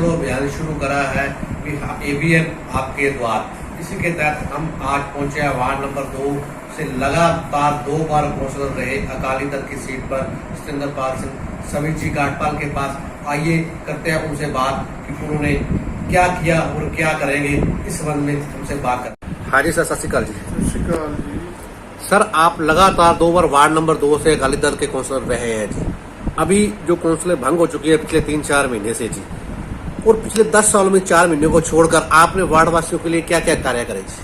चलो अभियान शुरू करा है कि ABM आपके द्वार। इसी के तहत हम आज पहुंचे हैं वार्ड नंबर 2 से लगातार 2 बार काउंसलर रहे अकाली दल की सीट पर सतेंद्र पाल सिंह समीर जी गाटपाल के पास। आइए करते हैं उनसे बात कि उन्होंने क्या किया और क्या करेंगे इस संबंध में हमसे बात कर। हाँ जी सर, सत श्री अकाल जी। सत श्री अकाल जी। सर, आप लगातार 2 बार वार्ड नंबर 2 से अकाली दल के काउंसलर रहे हैं जी। अभी जो काउंसलर भंग हो चुकी है पिछले 3-4 महीने से जी, और पिछले 10 सालों में 4 महीनों को छोड़कर आपने वार्ड वासियों के लिए क्या क्या कार्य करे जी?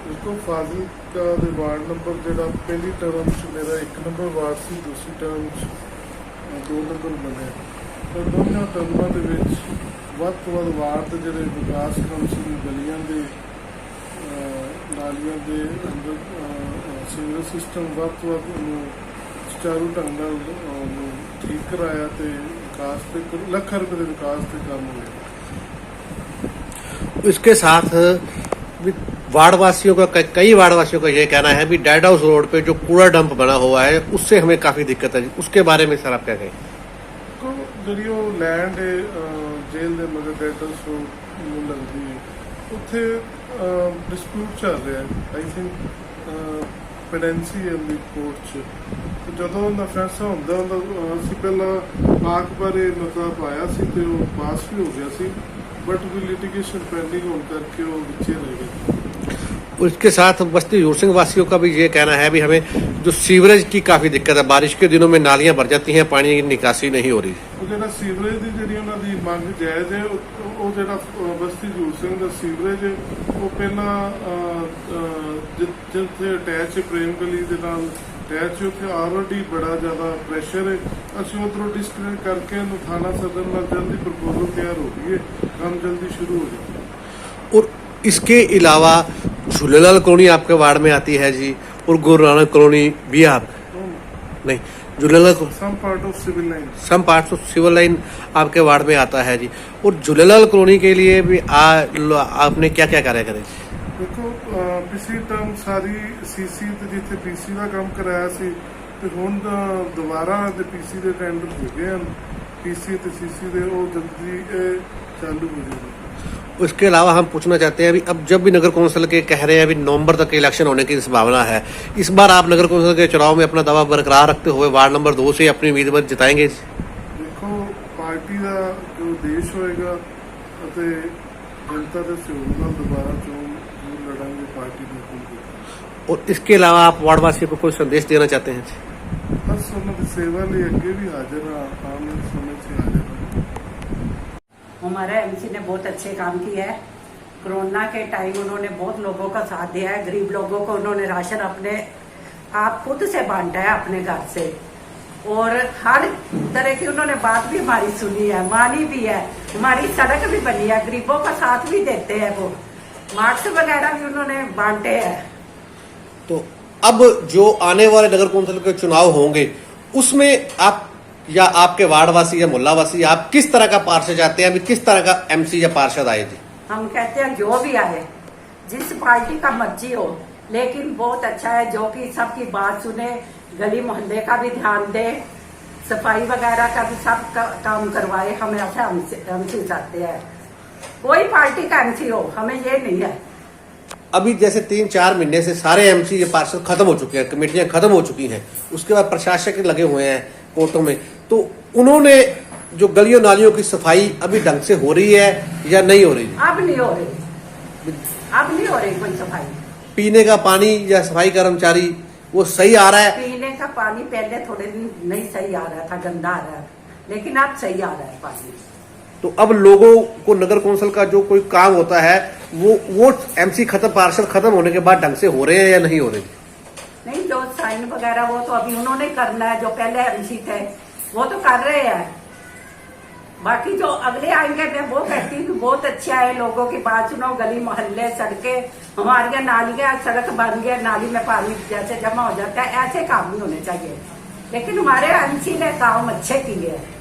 देखो, फाजिलका दे वार्ड नंबर जो पहली टर्म मेरा 1 नंबर वार्ड से दूसरी टर्म 2 नंबर बने, तो दोनों टर्मों के ਵੱਧ ਤੋਂ ਵੱਧ ਵਾਰਡ ਦੇ ਜਿਹੜੇ ਵਿਕਾਸ ਕੰਮ ਸੀ, ਗਲੀਆਂ ਦੇ ਨਾਲੀਆਂ ਦੇ ਅੰਦਰ ਸੀਵਰੇਜ ਸਿਸਟਮ ਵੱਧ ਤੋਂ ਵੱਧ ਉਹਨੂੰ ਸੁਚਾਰੂ ਢੰਗ ਨਾਲ ਉਹਨੂੰ ਠੀਕ ਕਰਾਇਆ ਤੇ विकास पे लाख रुपए के विकास पे काम हुए। इसके साथ वार्ड वासियों का कई वार्ड वासियों का ये कहना है भी डेड हाउस रोड पे जो कूड़ा डंप बना हुआ है उससे हमें काफी दिक्कत है। उसके बारे में सर आप क्या कहें? तो जी वो लैंड जेल के मगर डेड हाउस रोड लगती है उत्थे डिस्प्यूट चल रहा है। आई थिंक पेडेंसी है उनकी कोर्ट च, तो जो उनका फैसला होंदा असीं पहला पाक बारे मतलब पाया सी ते वो पास भी हो गया सी, बट भी लिटिगेशन पेंडिंग होने करके वो विचे रह गए। उसके साथ बस्ती हजूर सिंह वासियों का भी ये कहना है भी हमें जो सीवरेज की काफी दिक्कत है, बारिश के दिनों में नालियां भर जाती हैं, पानी की निकासी नहीं हो रही। वो जो सीवरेज की जी उन्होंने मंग जायज़ है, वो जो बस्ती हजूर सिंह का सीवरेज है वो पहला जिथे अटैच प्रेम गली के नाल अटैच उत्थे ऑलरेडी बड़ा ज़्यादा प्रेशर है। असं उधरों डिस्कनेक्ट करके थाना सदर में जल्दी प्रपोजल तैयार हो गई है, काम जल्दी शुरू हो जाए। और इसके अलावा झूलेलाल कॉलोनी आपके वार्ड में आती है जी, और गुरु नानक कॉलोनी भी आप नहीं Jhulelal some part of civil line आपके वार्ड में आता है जी। और झूलेलाल कॉलोनी के लिए भी आपने क्या क्या कार्य करे? देखो, पिछली टर्म सारी सीसी जिथे पीसी का काम कराया सी, हुण दोबारा पीसी के टेंडर हो गए हैं, पीसी ते सीसी दे वो जल्दी चालू हो जाएगा। उसके अलावा हम पूछना चाहते हैं अभी अब जब भी नगर कौंसिल के कह रहे हैं अभी नवंबर तक इलेक्शन होने की संभावना है, इस बार आप नगर कौंसिल के चुनाव में अपना दावा बरकरार रखते हुए वार्ड नंबर 2 से अपनी उम्मीदवार जिताएंगे? देखो, पार्टी का जो देश होएगा जनता के सहयोग नाल दोबारा चोन लड़ांगे पार्टी बिल्कुल। और इसके अलावा आप वार्ड वासियों को कोई संदेश देना चाहते हैं? बस उन्होंने सेवा लिए अगे भी हाजिर आने समय से हाजिर। हमारे एमसी ने बहुत अच्छे काम किया है। कोरोना के टाइम उन्होंने बहुत लोगों का साथ दिया है। गरीब लोगों को उन्होंने राशन अपने आप खुद से बांटा है अपने घर से, और हर तरह की उन्होंने बात भी हमारी सुनी है, मानी भी है। हमारी सड़क भी बनी है, गरीबों का साथ भी देते हैं, वो मास्क वगैरह भी उन्होंने बांटे हैं। तो अब जो आने वाले नगर कौंसिल के चुनाव होंगे उसमें आप या आपके वार्डवासी या मोहल्लावासी आप किस तरह का पार्षद चाहते हैं? अभी किस तरह का एमसी या पार्षद आए थे? हम कहते हैं जो भी आए, जिस पार्टी का मर्जी हो, लेकिन बहुत अच्छा है जो कि सबकी बात सुने, गली मोहल्ले का भी ध्यान दे, सफाई वगैरह का भी सब काम करवाए। हम ऐसा एमसी चाहते हैं, कोई पार्टी का एमसी हो, हमें ये नहीं है। अभी जैसे 3-4 महीने से सारे एमसी या पार्षद खत्म हो चुके हैं, कमेटियां खत्म हो चुकी हैं, उसके बाद प्रशासक लगे हुए हैं कोर्टों में, तो उन्होंने जो गलियों नालियों की सफाई अभी ढंग से हो रही है या नहीं हो रही? अब नहीं हो रही, अब नहीं हो रही कोई सफाई। पीने का पानी या सफाई कर्मचारी वो सही आ रहा है? पीने का पानी पहले थोड़े दिन नहीं सही आ रहा था, गंदा आ रहा था, लेकिन अब सही आ रहा है पानी। तो अब लोगों को नगर कौंसिल का जो कोई काम होता है वो एमसी खत्म, पार्षद खत्म होने के बाद ढंग से हो रहे हैं या नहीं हो रहे? नहीं, जो साइन वगैरह वो तो अभी उन्होंने करना है, जो पहले एमसी थे वो तो कर रहे हैं। बाकी जो अगले आएंगे मैं वो कहती हूँ कि बहुत अच्छा है, लोगों की बात सुनो, गली मोहल्ले सड़कें हमारी, नालियां सड़क बन गया, नाली में पानी जैसे जमा हो जाता है, ऐसे काम नहीं होने चाहिए। लेकिन हमारे एमसी ने काम अच्छे किए हैं।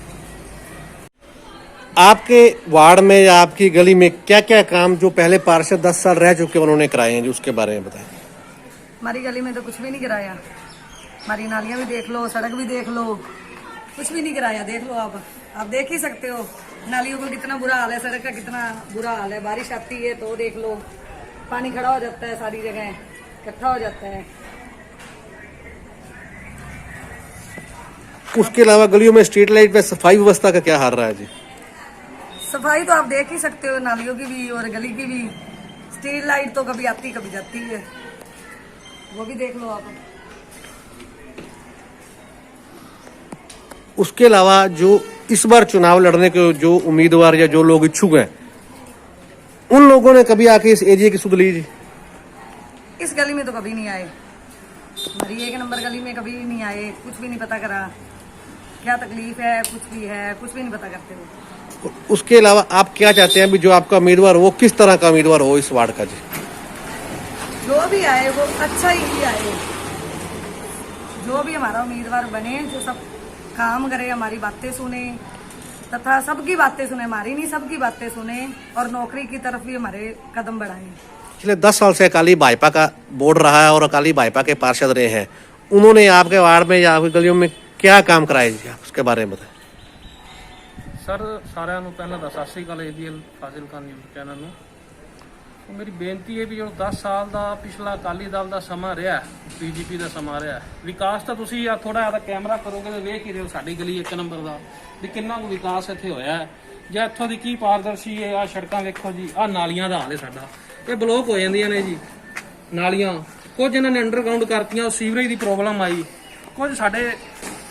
आपके वार्ड में या आपकी गली में क्या क्या काम जो पहले पार्षद 10 साल रह चुके उन्होंने कराए हैं जी, उसके बारे में बताएं। हमारी गली में तो कुछ भी नहीं कराया, हमारी नालियां भी देख लो, सड़क भी देख लो, कुछ भी नहीं कराया। देख लो, आप देख ही सकते हो। नालियों का कितना बुरा हाल है, सड़क का कितना बुरा हाल है। बारिश आती है तो देख लो, पानी खड़ा हो जाता है, सारी जगह इकट्ठा हो जाता है। उसके अलावा गलियों में स्ट्रीट लाइट पे सफाई व्यवस्था का क्या हाल रहा है जी? सफाई तो आप देख ही सकते हो, नालियों की भी और गली की भी। स्ट्रीट लाइट तो कभी आती कभी जाती है, वो भी देख लो आप। उसके अलावा जो इस बार चुनाव लड़ने के जो उम्मीदवार या जो लोग इच्छुक हैं, उन लोगों ने कभी आके इस एरिया की सुध ली जी? इस गली में तो कभी नहीं आए, हमारी 1 नंबर गली में कभी नहीं आए, कुछ भी नहीं पता करा क्या तकलीफ है, कुछ भी नहीं पता करते वो। उसके अलावा आप क्या चाहते हैं भी जो आपका उम्मीदवार वो किस तरह का उम्मीदवार हो इस वार्ड का जी? जो भी आए वो अच्छा ही आए, जो भी हमारा उम्मीदवार बने, जो सब काम करे, हमारी बातें सुने तथा सबकी बातें सुने, हमारी नहीं सबकी बातें सुने, और नौकरी की तरफ भी हमारे कदम बढ़ाए। पिछले 10 साल से अकाली भाजपा का बोर्ड रहा है और अकाली भाजपा के पार्षद रहे हैं, उन्होंने आपके वार्ड में या आपकी गलियों में क्या काम कराए जी? आप उसके बारे में बताएं। ਸਰ ਸਾਰਿਆਂ ਨੂੰ ਪਹਿਲਾਂ ਤਾਂ ਸਤਿ ਸ਼੍ਰੀ ਅਕਾਲ ਏਬੀਐਲ ਫਾਜ਼ਿਲਕਾ ਨਿਊਜ਼ ਚੈਨਲ ਨੂੰ। ਮੇਰੀ ਬੇਨਤੀ ਹੈ ਵੀ ਜੋ 10 ਸਾਲ ਦਾ ਪਿਛਲਾ ਅਕਾਲੀ ਦਲ ਦਾ ਸਮਾਂ ਰਿਹਾ, ਬੀਜੇਪੀ ਦਾ ਸਮਾਂ ਰਿਹਾ, ਵਿਕਾਸ ਤਾਂ ਤੁਸੀਂ ਆ ਥੋੜਾ ਜਿਹਾ ਕੈਮਰਾ ਕਰੋਗੇ ਤਾਂ ਵੇਖ ਹੀ ਰਹੇ ਹੋ ਸਾਡੀ ਗਲੀ 1 ਨੰਬਰ ਦਾ ਵੀ ਕਿੰਨਾ ਕੁ ਵਿਕਾਸ ਇੱਥੇ ਹੋਇਆ ਹੈ ਜਾਂ ਇੱਥੋਂ ਦੀ ਕੀ ਪਾਰਦਰਸ਼ੀ ਹੈ। ਆ ਸੜਕਾਂ ਵੇਖੋ ਜੀ, ਆ ਨਾਲੀਆਂ ਦਾ ਹਾਲ ਹੈ ਸਾਡਾ, ਇਹ ਬਲੋਕ ਹੋ ਜਾਂਦੀਆਂ ਨੇ ਜੀ ਨਾਲੀਆਂ। ਕੁਝ ਇਹਨਾਂ ਨੇ ਅੰਡਰਗਰਾਉਂਡ ਕਰਤੀਆਂ, ਸੀਵਰੇਜ ਦੀ ਪ੍ਰੋਬਲਮ ਆਈ, ਕੁਝ ਸਾਡੇ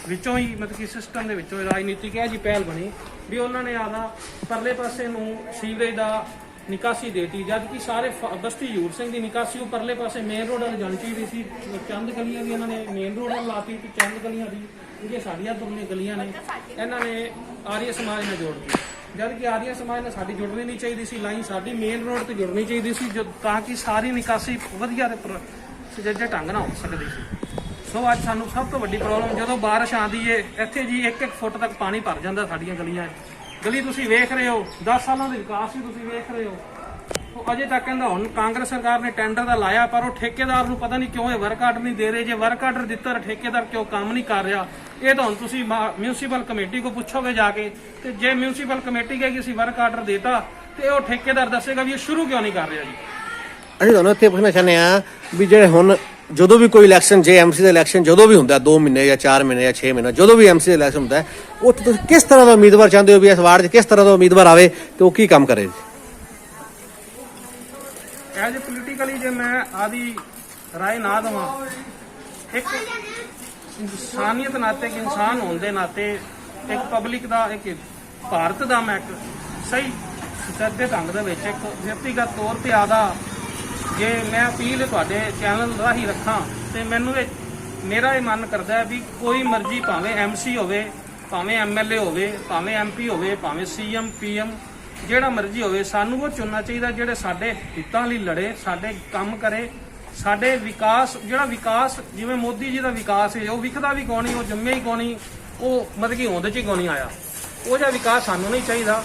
ਵਿੱਚੋਂ ਹੀ ਮਤਲਬ ਕਿ ਸਿਸਟਮ ਦੇ ਵਿੱਚੋਂ ਰਾਜਨੀਤਿਕ ਹੈ ਜੀ ਪਹਿਲ ਬਣੀ ਵੀ ਉਹਨਾਂ ਨੇ ਆਦਾ ਪਰਲੇ ਪਾਸੇ ਨੂੰ ਸੀਵਰੇਜ ਦਾ ਨਿਕਾਸੀ ਦੇਤੀ, ਜਦ ਕਿ ਸਾਰੇ ਬਸਤੀ ਹਜੂਰ ਸਿੰਘ ਦੀ ਨਿਕਾਸੀ ਉਹ ਪਰਲੇ ਪਾਸੇ ਮੇਨ ਰੋਡ ਵੱਲ ਜਾਣੀ ਚਾਹੀਦੀ ਸੀ। ਚੰਦ ਗਲੀਆਂ ਦੀ ਇਹਨਾਂ ਨੇ ਮੇਨ ਰੋਡ ਵੱਲ ਲਾਤੀ ਤੇ ਚੰਦ ਗਲੀਆਂ ਦੀ ਜਿਹੜੀਆਂ ਸਾਡੀਆਂ ਦੋਨੇ ਗਲੀਆਂ ਨੇ ਇਹਨਾਂ ਨੇ ਆਰੀਆ ਸਮਾਜ ਨਾਲ ਜੋੜਤੀ, ਜਦ ਕਿ ਆਰੀਆ ਸਮਾਜ ਨਾਲ ਸਾਡੀ ਜੁੜਨੀ ਨਹੀਂ ਚਾਹੀਦੀ ਸੀ। ਲਾਈਨ ਸਾਡੀ ਮੇਨ ਰੋਡ ਤੇ ਜੁੜਨੀ ਚਾਹੀਦੀ ਸੀ ਤਾਂ ਕਿ ਸਾਰੀ ਨਿਕਾਸੀ ਵਧੀਆ ਤੇ ਸੁਚੱਜੇ ਢੰਗ ਨਾਲ ਹੋ ਸਕਦੀ ਸੀ। ਸੋ ਅੱਜ ਸਾਨੂੰ ਸਭ ਤੋਂ ਵੱਡੀ ਪ੍ਰੋਬਲਮ ਜਦੋਂ ਬਾਰਿਸ਼ ਆਉਂਦੀ ਏ ਇੱਥੇ ਜੀ 1-1 ਫੁੱਟ ਤੱਕ ਪਾਣੀ ਭਰ ਜਾਂਦਾ ਸਾਡੀਆਂ ਗਲੀਆਂ 'ਚ। ਗਲੀ ਤੁਸੀਂ ਵੇਖ ਰਹੇ ਹੋ, 10 ਸਾਲਾਂ ਦੇ ਵਿਕਾਸ ਵੀ ਤੁਸੀਂ ਵੇਖ ਰਹੇ ਹੋ। ਉਹ ਅਜੇ ਤੱਕ ਕਹਿੰਦਾ ਹੁਣ ਕਾਂਗਰਸ ਸਰਕਾਰ ਨੇ ਟੈਂਡਰ ਦਾ ਲਾਇਆ, ਪਰ ਉਹ ਠੇਕੇਦਾਰ ਨੂੰ ਪਤਾ ਨਹੀਂ ਕਿਉਂ ਇਹ ਵਰਕ ਆਰਡਰ ਨਹੀਂ ਦੇ ਰਹੇ। ਜੇ ਵਰਕ ਆਰਡਰ ਦਿੱਤਾ ਤਾਂ ਠੇਕੇਦਾਰ ਕਿਉਂ ਕੰਮ ਨਹੀਂ ਕਰ ਰਿਹਾ, ਇਹ ਤਾਂ ਹੁਣ ਤੁਸੀਂ ਮਿਊਨਿਸਪਲ ਕਮੇਟੀ ਕੋ ਪੁੱਛੋਗੇ ਜਾ ਕੇ। ਤੇ ਜੇ ਮਿਊਨਿਸਪਲ ਕਮੇਟੀ ਕਹੇਗੀ ਅਸੀਂ ਵਰਕ ਆਰਡਰ ਦੇਤਾ ਤੇ ਉਹ ਠੇਕੇਦਾਰ ਦੱਸੇਗਾ ਵੀ ਇਹ ਸ਼ੁਰੂ ਕਿਉਂ ਨਹੀਂ ਕਰ ਰਿਹਾ ਜੀ। ਅਸੀਂ ਤੁਹਾਨੂੰ ਇੱਥੇ ਪੁੱਛਣਾ ਚਾਹੁੰਦੇ ਆ ਵੀ ਜਿਹੜੇ ਹੁਣ ਜਦੋਂ ਵੀ ਕੋਈ ਇਲੈਕਸ਼ਨ, ਜੇ ਐਮਸੀ ਦਾ ਇਲੈਕਸ਼ਨ ਜਦੋਂ ਵੀ ਹੁੰਦਾ 2 ਮਹੀਨੇ ਜਾਂ 4 ਮਹੀਨੇ ਜਾਂ 6 ਮਹੀਨੇ ਜਦੋਂ ਵੀ ਐਮਸੀ ਦਾ ਇਲੈਕਸ਼ਨ ਹੁੰਦਾ ਉੱਥੇ ਤੁਸੀਂ ਕਿਸ ਤਰ੍ਹਾਂ ਦਾ ਉਮੀਦਵਾਰ ਚਾਹੁੰਦੇ ਹੋ ਵੀ ਇਸ ਵਾਰਡ 'ਚ ਕਿਸ ਤਰ੍ਹਾਂ ਦਾ ਉਮੀਦਵਾਰ ਆਵੇ ਤੇ ਉਹ ਕੀ ਕੰਮ ਕਰੇ ਜੀ? ਐਜ ਪੋਲੀਟੀਕਲੀ ਜੇ ਮੈਂ ਆਦੀ ਰਾਏ ਨਾ ਦੇਵਾਂ, ਇੱਕ ਇਨਸਾਨੀਅਤ ਨਾਤੇ, ਇੱਕ ਇਨਸਾਨ ਹੋਣ ਦੇ ਨਾਤੇ, ਇੱਕ ਪਬਲਿਕ ਦਾ, ਇੱਕ ਭਾਰਤ ਦਾ ਮੈਂ ਇੱਕ ਸਹੀ ਸੁਚੱਜੇ ਢੰਗ ਦੇ ਵਿੱਚ ਇੱਕ ਵਿਅਕਤੀਗਤ ਤੌਰ ਤੇ ਆਦਾ ਜੇ ਮੈਂ ਅਪੀਲ ਤੁਹਾਡੇ ਚੈਨਲ ਰਾਹੀਂ ਰੱਖਾਂ ਤੇ ਮੈਨੂੰ ਮੇਰਾ ਇਹ ਮਨ ਕਰਦਾ ਹੈ ਵੀ ਕੋਈ ਮਰਜ਼ੀ ਭਾਵੇਂ ਐਮਸੀ ਹੋਵੇ, ਭਾਵੇਂ ਐਮਐਲਏ ਹੋਵੇ, ਭਾਵੇਂ ਐਮਪੀ ਹੋਵੇ, ਭਾਵੇਂ ਸੀਐਮ ਪੀਐਮ, ਜਿਹੜਾ ਮਰਜ਼ੀ ਹੋਵੇ, ਸਾਨੂੰ ਉਹ ਚੁਣਨਾ ਚਾਹੀਦਾ ਜਿਹੜੇ ਸਾਡੇ ਹਿੱਤਾਂ ਲਈ ਲੜੇ, ਸਾਡੇ ਕੰਮ ਕਰੇ, ਸਾਡੇ ਵਿਕਾਸ, ਜਿਹੜਾ ਵਿਕਾਸ ਜਿਵੇਂ ਮੋਦੀ ਜੀ ਦਾ ਵਿਕਾਸ ਹੈ ਉਹ ਵਿਖਦਾ ਵੀ ਕੋਣੀ, ਉਹ ਜੰਮੇ ਹੀ ਕੋਣੀ, ਉਹ ਮਤਲਬ ਕਿ ਹੋਂਦ 'ਚ ਹੀ ਕੋਣੀ ਆਇਆ। ਉਹ ਜਿਹਾ ਵਿਕਾਸ ਸਾਨੂੰ ਨਹੀਂ ਚਾਹੀਦਾ।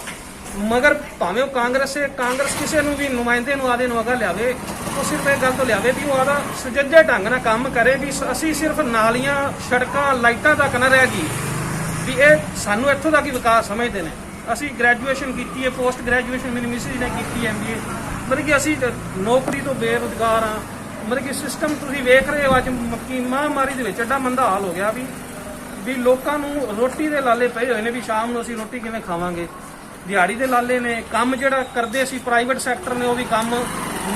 ਮਗਰ ਭਾਵੇਂ ਉਹ ਕਾਂਗਰਸ ਕਿਸੇ ਨੂੰ ਵੀ ਨੁਮਾਇੰਦੇ ਨੂੰ ਆਦੇ ਨੂੰ ਅਗਾ ਲਿਆਵੇ, ਉਹ ਸਿਰਫ ਇਹ ਗੱਲ ਤੋਂ ਲਿਆਵੇ ਵੀ ਉਹ ਆਦਾ ਸੁਚੱਜੇ ਢੰਗ ਨਾਲ ਕੰਮ ਕਰੇ ਵੀ ਅਸੀਂ ਸਿਰਫ ਨਾਲੀਆਂ, ਸੜਕਾਂ, ਲਾਈਟਾਂ ਤੱਕ ਨਾ ਰਹਿ ਗਈ ਵੀ ਇਹ ਸਾਨੂੰ ਇੱਥੋਂ ਤੱਕ ਹੀ ਵਿਕਾਸ ਸਮਝਦੇ ਨੇ। ਅਸੀਂ ਗ੍ਰੈਜੂਏਸ਼ਨ ਕੀਤੀ ਹੈ, ਪੋਸਟ ਗ੍ਰੈਜੂਏਸ਼ਨ ਮੇਰੀ ਮਿਸਿਸ ਨੇ ਕੀਤੀ ਹੈ MBA, ਮਤਲਬ ਕਿ ਅਸੀਂ ਨੌਕਰੀ ਤੋਂ ਬੇਰੁਜ਼ਗਾਰ ਹਾਂ। ਮਤਲਬ ਕਿ ਸਿਸਟਮ ਤੁਸੀਂ ਵੇਖ ਰਹੇ ਹੋ ਅੱਜ ਮਹਾਂਮਾਰੀ ਦੇ ਵਿੱਚ ਐਡਾ ਮੰਦਾ ਹਾਲ ਹੋ ਗਿਆ ਵੀ ਲੋਕਾਂ ਨੂੰ ਰੋਟੀ ਦੇ ਲਾਲੇ ਪਏ ਹੋਏ ਨੇ ਵੀ ਸ਼ਾਮ ਨੂੰ ਅਸੀਂ ਰੋਟੀ ਕਿਵੇਂ ਖਾਵਾਂਗੇ। ਦਿਹਾੜੀ ਦੇ ਲਾਲੇ ਨੇ, ਕੰਮ ਜਿਹੜਾ ਕਰਦੇ ਸੀ ਪ੍ਰਾਈਵੇਟ ਸੈਕਟਰ ਨੇ ਉਹ ਵੀ ਕੰਮ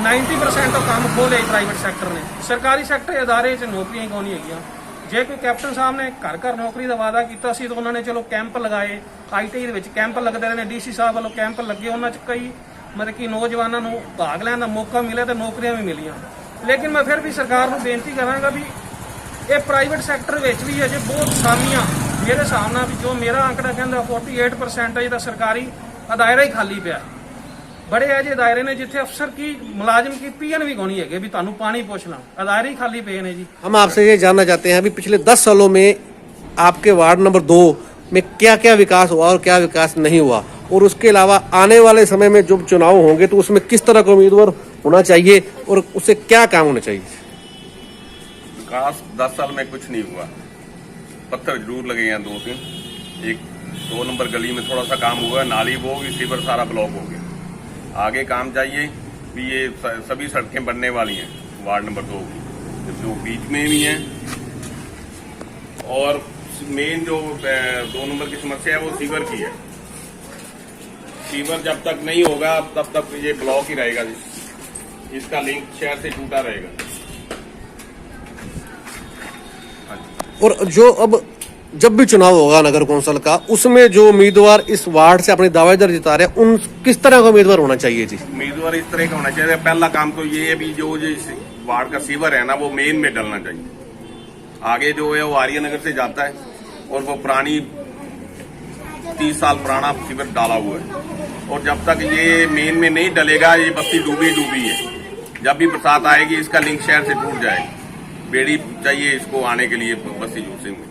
90% ਤੋਂ ਕੰਮ ਖੋਲੇ ਪ੍ਰਾਈਵੇਟ ਸੈਕਟਰ ਨੇ। ਸਰਕਾਰੀ ਸੈਕਟਰ ਅਦਾਰੇ 'ਚ ਨੌਕਰੀਆਂ ਹੀ ਕੋਈ ਨਹੀਂ ਹੈਗੀਆਂ। ਜੇ ਕੋਈ ਕੈਪਟਨ ਸਾਹਿਬ ਨੇ ਘਰ ਘਰ ਨੌਕਰੀ ਦਾ ਵਾਅਦਾ ਕੀਤਾ ਸੀ ਤਾਂ ਉਹਨਾਂ ਨੇ ਚਲੋ ਕੈਂਪ ਲਗਾਏ, ITI ਦੇ ਵਿੱਚ ਕੈਂਪ ਲੱਗਦੇ ਰਹੇ ਨੇ, DC ਸਾਹਿਬ ਵੱਲੋਂ ਕੈਂਪ ਲੱਗੇ, ਉਹਨਾਂ 'ਚ ਕਈ ਮਤਲਬ ਕਿ ਨੌਜਵਾਨਾਂ ਨੂੰ ਭਾਗ ਲੈਣ ਦਾ ਮੌਕਾ ਮਿਲਿਆ ਤੇ ਨੌਕਰੀਆਂ ਵੀ ਮਿਲੀਆਂ। ਲੇਕਿਨ ਮੈਂ ਫਿਰ ਵੀ ਸਰਕਾਰ ਨੂੰ ਬੇਨਤੀ ਕਰਾਂਗਾ ਵੀ ਇਹ ਪ੍ਰਾਈਵੇਟ ਸੈਕਟਰ ਵਿੱਚ ਵੀ ਅਜੇ ਬਹੁਤ ਖਾਮੀਆਂ, ਮੇਰੇ ਹਿਸਾਬ ਨਾਲ ਵੀ ਜੋ ਮੇਰਾ ਅੰਕੜਾ ਕਹਿੰਦਾ 48% ਅਜੇ ਤਾਂ ਸਰਕਾਰੀ ਦਾਇਰਾ ਹੀ ਖਾਲੀ ਪਿਆ। बड़े ऐसे दायरे ने जिथे अफसर की मुलाजिम की PN भी कोनी है भी तानू पानी पूछ ला, दायरे ही खाली पे ने जी। हम आपसे ये जानना चाहते हैं अभी पिछले 10 सालों में आपके वार्ड नंबर 2 में क्या क्या विकास हुआ और क्या विकास नहीं हुआ, और उसके अलावा आने वाले समय में जब चुनाव होंगे तो उसमें किस तरह का उम्मीदवार होना चाहिए और उससे क्या काम होना चाहिए? विकास 10 साल में कुछ नहीं हुआ, पत्थर जरूर लगे हैं 2-3, एक 2 नंबर गली में थोड़ा सा काम हुआ, नाली वो भी सीवर सारा ब्लॉक हो गया। आगे काम चाहिए भी, ये सभी सड़कें बनने वाली हैं वार्ड नंबर 2 की, जो बीच में भी हैं। और मेन जो 2 नंबर की समस्या है वो सीवर की है। सीवर जब तक नहीं होगा तब तक ये ब्लॉक ही रहेगा, इसका लिंक शहर से टूटा रहेगा। और जो अब जब भी चुनाव होगा नगर कौंसिल का, उसमें जो उम्मीदवार इस वार्ड से अपनी दावेदार जिता रहे हैं, उन किस तरह का उम्मीदवार होना चाहिए जी? उम्मीदवार इस तरह का होना चाहिए। पहला काम तो ये है भी जो वार्ड का सीवर है ना, वो मेन में डलना चाहिए। आगे जो है वो आर्य नगर से जाता है और वो पुरानी 30 साल पुराना सीवर डाला हुआ है। और जब तक ये मेन में नहीं डलेगा, ये बस्ती डूबी है। जब भी बरसात आएगी इसका लिंक शहर से टूट जाएगा। बेड़ी चाहिए इसको आने के लिए बस्ती जोसिंग में।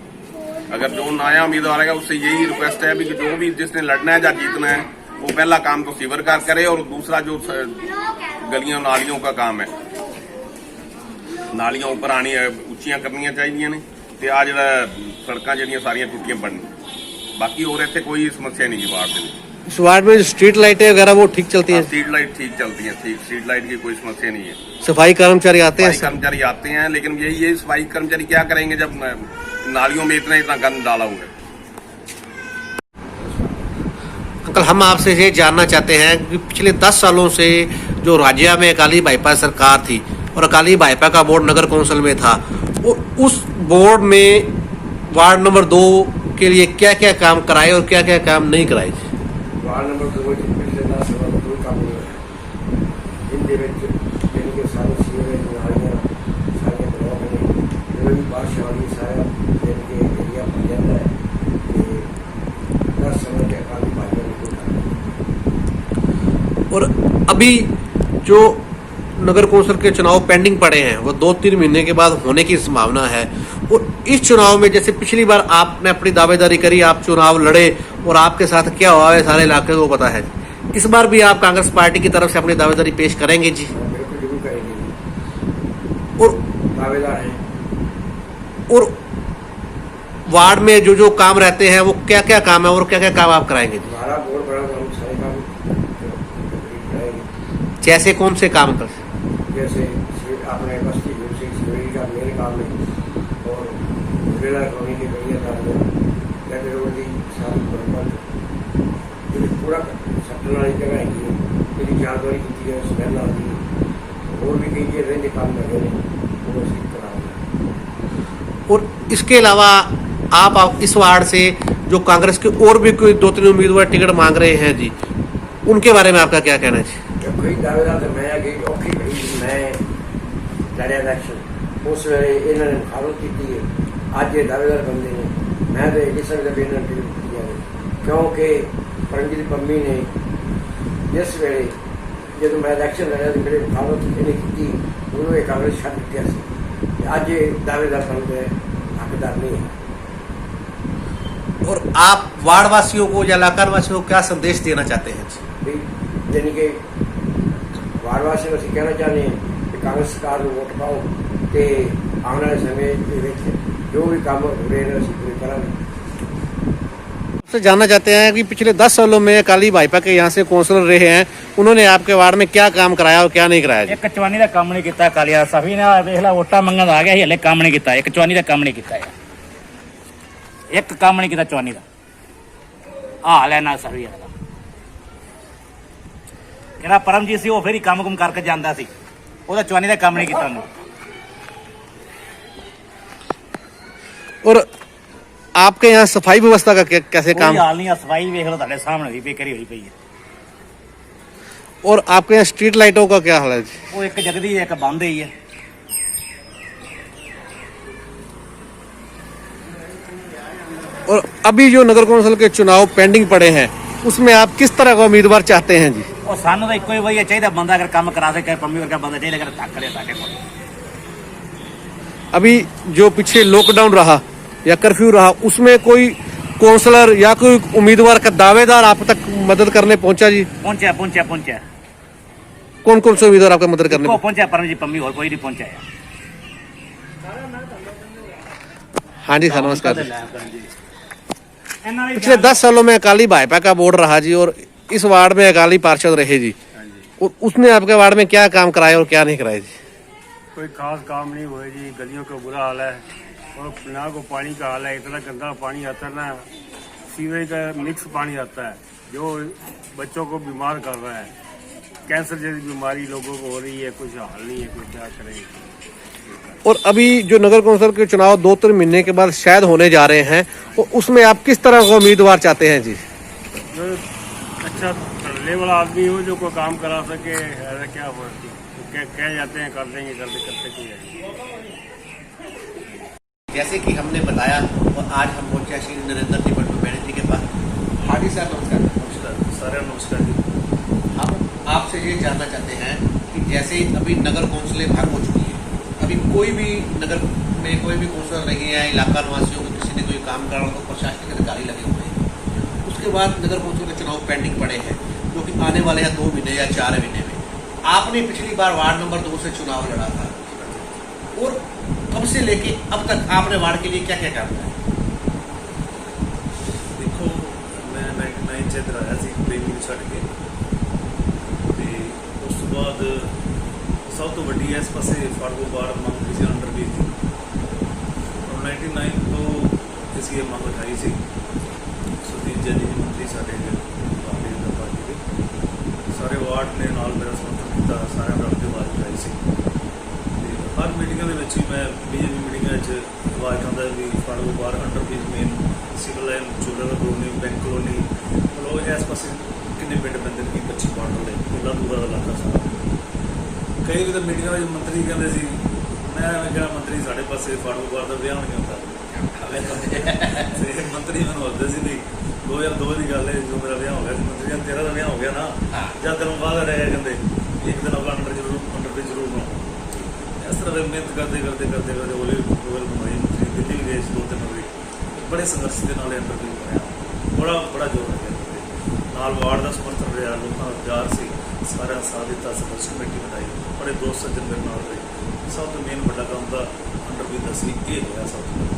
अगर जो नया उम्मीदवार आएगा उससे यही रिक्वेस्ट है भी कि जो भी जिसने लड़ना है या जीतना है, वो पहला काम तो सीवर का करे, और दूसरा जो गलियों नालियों का काम है, नालियां ऊपर आनी उच्चियां करनियां चाहिए ने, ते आ जिहड़ा सड़कां जिहड़ियां सारियां टुटियां बननी। बाकी और इत्थे कोई समस्या नहीं जी वार्ड में। इस वार्ड में स्ट्रीट लाइटें वगैरह वो ठीक चलती है? स्ट्रीट लाइट ठीक चलती है, ठीक स्ट्रीट लाइट की कोई समस्या नहीं है। सफाई कर्मचारी आते हैं? कर्मचारी आते हैं, लेकिन यही है सफाई कर्मचारी क्या करेंगे जब नालियों में इतना गंद डाला हुआ है। अंकल, हम आपसे ये जानना चाहते हैं कि पिछले 10 सालों से जो राज्य में अकाली भाजपा सरकार थी और अकाली भाजपा का बोर्ड नगर कौंसिल में था, उस बोर्ड में वार्ड नंबर 2 के लिए क्या क्या काम कराए और क्या क्या काम नहीं कराए? वार्ड नंबर 2 पिछले 10 साल में कोई काम नहीं होया। इनके जिनके सारे सीवरेज नालियां सारे ब्लॉक ने, जो भी बारिश वाली सारा इनके एरिया भर जाता है। 10 साल के अकाली भाजपा ने कोई काम नहीं। और अभी जो नगर कौंसिल के चुनाव पेंडिंग पड़े हैं, वो 2-3 महीने के बाद होने की संभावना है। और इस चुनाव में जैसे पिछली बार आपने अपनी दावेदारी करी, आप चुनाव लड़े और आपके साथ क्या हुआ है सारे इलाके को पता है। इस बार भी आप कांग्रेस पार्टी की तरफ से अपनी दावेदारी पेश करेंगे जी? बिल्कुल जरूर करेंगे। और दावेदार हैं। और वार्ड में जो जो काम रहते हैं वो क्या क्या काम है और क्या क्या काम आप कराएंगे जी? हमारा बोर्ड बड़ा, हम सारे काम कराएंगे। जैसे कौन से काम कर? जैसे अपने बस्ती सीवरेज का मेन काम है, और रेलवे कॉलोनी के गलियां नालियां रोड की सारी मरम्मत, जो पूरा सट्टन वाली जगह है मेरी जानकारी की है, स्मैल आती है, और भी कई चीज़ें रेंज काम कर रहे हैं, वो ठीक करा। और इसके अलावा आप इस वार्ड से जो कांग्रेस के और भी कोई 2-3 उम्मीदवार टिकट मांग रहे हैं जी, उनके बारे में आपका क्या कहना है जी? जब कई दावेदार तो मैं गई औखी खड़ी, मैं लड़िया इलेक्शन, उस वे इन्होंने मुखालत की है। अज ये दावेदार बंदे ने, मैं तो एक सकता भी इन्होंने टिकट दी जाए, क्योंकि परमजीत पंमी ने जिस वे जो मैं इलेक्शन लड़िया तो मेरे मुखालत इन्हें की, उन्होंने कांग्रेस छड़ दिया से। अज ये दावेदार बनते हकदार नहीं है। और आप वार्ड वासियों को या इलाका वासियों को क्या संदेश देना चाहते हैं जी? यानी कि वार्ड वासियों से कहना चाहते हैं कि कांग्रेस सरकार को वोट पाओ, तो आने वाले समय जो भी काम हो रहे हैं उसे पूरे करेंगे। से जानना चाहते हैं कि पिछले 10 सालों में अकाली भाजपा के यहाँ से कौंसलर रहे हैं, उन्होंने आपके वार्ड में क्या काम कराया और क्या नहीं कराया जी? एक चवानी का काम नहीं किया कालिया सभी ने देख ला वोटा मंगन आ गया हले काम नहीं किया। एक चवानी का काम नहीं किया, एक काम नहीं किया चवानी का हाल है ना सभी का। ਜਿਹੜਾ परमजीत ਸੀ ਉਹ ਫਿਰ ਹੀ ਕੰਮ ਕੁਮ ਕਰਕੇ ਜਾਂਦਾ ਸੀ, ਉਹਦਾ ਚਵਾਨੀ ਦਾ ਕੰਮ ਨਹੀਂ ਕੀਤਾ ਉਹਨੇ। और आपके यहाँ सफाई व्यवस्था का कैसे काम? ਕੋਈ ਹਾਲ ਨਹੀਂ ਆ, ਸਫਾਈ ਵੇਖ ਲਓ ਤੁਹਾਡੇ ਸਾਹਮਣੇ ਹੋਈ ਪਈ, ਕਰੀ ਹੋਈ ਪਈ ਹੈ। और आपके यहाँ स्ट्रीट लाइटों का क्या हाल है जी? ਉਹ ਇੱਕ ਜਗਦੀ ਹੈ, ਇੱਕ ਬੰਦ ਹੋਈ ਹੈ। और अभी जो नगर कौंसिल के चुनाव पेंडिंग पड़े हैं, उसमें आप किस तरह का उम्मीदवार चाहते हैं जी? ਉਹ ਸਾਨੂੰ ਤਾਂ ਇੱਕੋ ਹੀ ਵਧੀਆ ਚਾਹੀਦਾ ਬੰਦਾ, ਅਗਰ ਕੰਮ ਕਰਾ ਸਕੇ ਪੰਮੀ ਵਰਗਾ ਬੰਦਾ ਚਾਹੀਦਾ, ਅਗਰ ਧੱਕ ਕਰੇ ਸਾਡੇ ਕੋਲ। अभी जो पीछे लॉकडाउन रहा या कर्फ्यू रहा, उसमें कोई कौंसलर या कोई उम्मीदवार का दावेदार आप तक मदद करने पहुंचा जी? ਪਹੁੰਚਿਆ ਪਹੁੰਚਿਆ ਪਹੁੰਚਿਆ कौन कौन से उम्मीदवार आपका मदद करने ਇੱਕੋ ਪਹੁੰਚਿਆ परमजीत पंमी, और कोई नहीं पहुंचा है। हाँ जी सर, नमस्कार जी। पिछले 10 सालों में अकाली भाजपा का बोर्ड रहा जी, और इस वार्ड में अकाली पार्षद रहे जी। उसने आपके वार्ड में क्या काम कराए और क्या नहीं कराए जी? कोई खास काम नहीं हुए जी। गलियों का बुरा हाल है और ना को पानी का हाल है। इतना गंदा पानी आता है ना, सीवेज का मिक्स पानी आता है जो बच्चों को बीमार कर रहा है। कैंसर जैसी बीमारी लोगों को हो रही है, कुछ हाल नहीं है, कुछ क्या करें। और अभी जो नगर कौंसिल के चुनाव 2-3 महीने के बाद शायद होने जा रहे हैं, तो उसमें आप किस तरह का उम्मीदवार चाहते हैं जी? जो अच्छा पढ़ने वाला आदमी हो जो कोई काम करा सके, ऐसा क्या हो तो कह जाते हैं कर देंगे, करते क्या है। जैसे कि हमने बताया, और आज हम पहुंचे श्री नरेंद्र जी बंटू मैडम जी के पास। हार्डी साहब नमस्कार। नमस्कार सारे, नमस्कार जी। हम आपसे ये जानना चाहते हैं कि जैसे अभी नगर कौंसिलें भाग हो चुकी है, अभी कोई भी नगर में कोई भी कौंसलर नहीं है, इलाका निवासियों को किसी ने कोई काम करा तो प्रशासनिक अधिकारी लगे हुए हैं। उसके बाद नगर कौंसिल के चुनाव पेंडिंग पड़े हैं जो कि आने वाले हैं 2 महीने या 4 महीने में। आपने पिछली बार वार्ड नंबर 2 से चुनाव लड़ा था, और कब से लेके अब तक आपने वार्ड के लिए क्या क्या काम किया? देखो, मैं 99 ਚ ਆਇਆ ਸੀ ਟ੍ਰੇਨਿੰਗ ਛੱਡ ਕੇ, ਤੇ ਉਸ ਤੋਂ ਬਾਅਦ ਸਭ ਤੋਂ ਵੱਡੀ ਇਸ ਪਾਸੇ ਫਾੜਗੋਬਾਰ ਮੰਗ ਸੀ ਅੰਡਰ ਵੀ ਸੀ। 99 ਤੋਂ ਅਸੀਂ ਇਹ ਮੰਗ ਉਠਾਈ ਸੀ। ਸੁਦੀਪ ਜੈਨ ਜੀ ਮੰਤਰੀ ਸਾਡੇ ਭਾਰਤੀ ਜਨਤਾ ਪਾਰਟੀ ਦੇ ਸਾਰੇ ਵਾਰਡ ਨੇ ਨਾਲ ਮੇਰਾ ਸਮਰਥਨ ਕੀਤਾ, ਸਾਰਿਆਂ ਦਾ ਆਵਾਜ਼ ਉਠਾਈ ਸੀ। ਤੇ ਹਰ ਮੀਟਿੰਗਾਂ ਦੇ ਵਿੱਚ ਹੀ ਮੈਂ ਬੀਜੇਪੀ ਮੀਟਿੰਗਾਂ 'ਚ ਆਵਾਜ਼ ਉਠਾਉਂਦਾ ਵੀ ਫਾੜਗੋਬਾਰ under bridge main civil line ਚੂਲਰ ਕਲੋਨੀ ਬੈਂਕ ਕਲੋਨੀ ਮਤਲਬ ਇਸ ਪਾਸੇ ਕਿੰਨੇ ਪਿੰਡ ਪੈਂਦੇ ਨੇ, 25 ਵਾਰਡ ਦੇ ਪਹਿਲਾਂ ਦੂਰਾ ਦਾ ਇਲਾਕਾ ਸਾਰਾ। ਕਈ ਵੀ ਤਾਂ ਮੀਟਿੰਗਾਂ ਵਿੱਚ ਮੰਤਰੀ ਕਹਿੰਦੇ ਸੀ, ਮੈਂ ਕਿਹਾ ਮੰਤਰੀ ਸਾਡੇ ਪਾਸੇ ਫਾੜਗੋਬਾਰ ਦਾ ਵਿਆਹ ਨਹੀਂ ਹੁੰਦਾ। ਤੇ ਮੰਤਰੀ ਮੈਨੂੰ ਹੱਸਦੇ ਸੀ ਵੀ 2002 ਦੀ ਗੱਲ ਹੈ ਜੋ ਮੇਰਾ ਵਿਆਹ ਹੋ ਗਿਆ ਸੀ। ਮੰਤਰੀ ਕਹਿੰਦੇ ਤੇਰਾ ਤਾਂ ਵਿਆਹ ਹੋ ਗਿਆ ਨਾ, ਜਾਂ ਤੈਨੂੰ ਬਾਅਦ ਰਹਿ ਗਿਆ, ਕਹਿੰਦੇ ਇੱਕ ਦਿਨ ਆਪਾਂ ਅੰਡਰ ਤੇ ਜ਼ਰੂਰ ਨੂੰ। ਇਸ ਤਰ੍ਹਾਂ ਦੇ ਮਿਹਨਤ ਕਰਦੇ ਹੌਲੀ ਬਣਾਈ। ਮੰਤਰੀ ਦਿੱਲੀ ਵੀ ਗਏ ਸੀ 2-3 ਵਾਰੀ, ਬੜੇ ਸੰਘਰਸ਼ ਦੇ ਨਾਲ ਅੰਡਰ ਵੀ ਬਣਿਆ। ਬੜਾ ਜ਼ੋਰ ਲੱਗਿਆ ਨਾਲ ਵਾਰਡ ਦਾ ਸਮਰਥਨ ਰਿਹਾ, ਲੋਕਾਂ ਦਾ ਪਿਆਰ ਸੀ, ਸਾਰਿਆਂ ਸਾਥ ਦਿੱਤਾ, ਸੰਘਰਸ਼ ਕਮੇਟੀ ਬਣਾਈ, ਬੜੇ ਦੋਸਤ ਸੱਜਣ ਮੇਰੇ ਨਾਲ ਰਹੇ। ਸਭ ਤੋਂ ਮੇਨ ਵੱਡਾ ਕੰਮ ਤਾਂ ਅੰਡਰ ਵੀ ਦਾ ਸੀ, ਇਹ ਹੋਇਆ ਸਭ ਤੋਂ।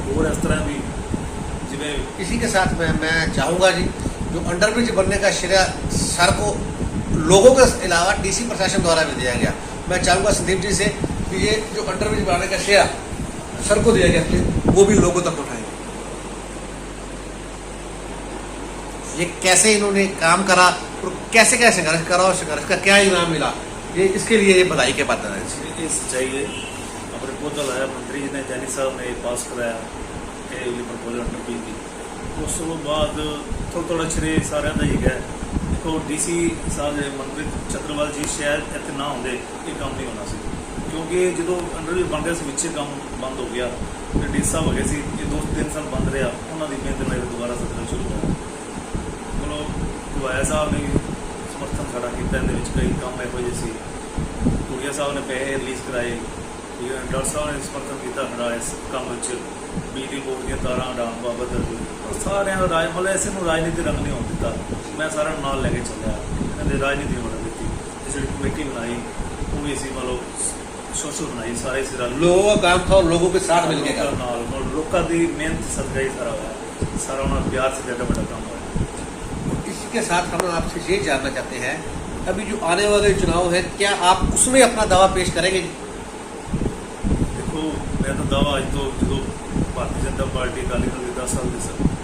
और इस तरह भी जिमें इसी के साथ मैं चाहूँगा जी, जो अंडरब्रिज बनने का श्रेय सर को लोगों के अलावा डीसी प्रशासन द्वारा भी दिया गया। मैं चाहूँगा संदीप जी से कि ये जो अंडरब्रिज बनाने का श्रेय सर को दिया गया, वो भी लोगों तक उठाएंगे। ये कैसे इन्होंने काम करा और कैसे कैसे संघर्ष करा और संघर्ष का क्या इनाम मिला, ये इसके लिए ये बधाई के पात्र है। ये सच्चाई है। प्रपोजल आया मंत्री जी ने, जैनी साहब ने पास कराया ये प्रपोजल अंडर भी की। उस बाद थोड़ा श्रे सारे का ही है। देखो DC साहब मंत्री छतरपाल जी शायद इतने ना होंगे ये काम नहीं होना सी, क्योंकि जो अंडर भी बन गया पिछले काम बंद हो गया। तो DC साहब हो गए सी, ये 2-3 साल बंद रहा, उन्होंने मेहनत में दोबारा सदन शुरू होया। चलो कुवाया साहब ने समर्थन खड़ा किया, कई काम यहो जे सी। कुड़िया साहब ने पैसे रिलीज़ कराए, डॉक्टर साहब ने समर्थन किया खड़ा इस काम बिजली बोर्ड दी तारां हटाउण बाबत। सारे राज मतलब इसे राजनीति रंग नहीं होने दिता। मैं सारे नाल लैके चलिया, इन्होंने राजनीति बनन दी। जी कमेटी बनाई वो भी असीं मतलब सोशल बनाई, सारे सिरा लोगों का काम था और लोगों के साथ मिल के नाल लोगों की मेहनत सदका ही सारा होया, सारा उन्होंने प्यार से ज़्यादा बड़ा काम होया। इसी के साथ हम आपसे ये जानना चाहते हैं, अभी जो आने वाले चुनाव है, क्या आप उसमें अपना दावा पेश करेंगे? मैं तो दावा अज तो जो भारतीय जनता पार्टी अकाली दल 10 साल की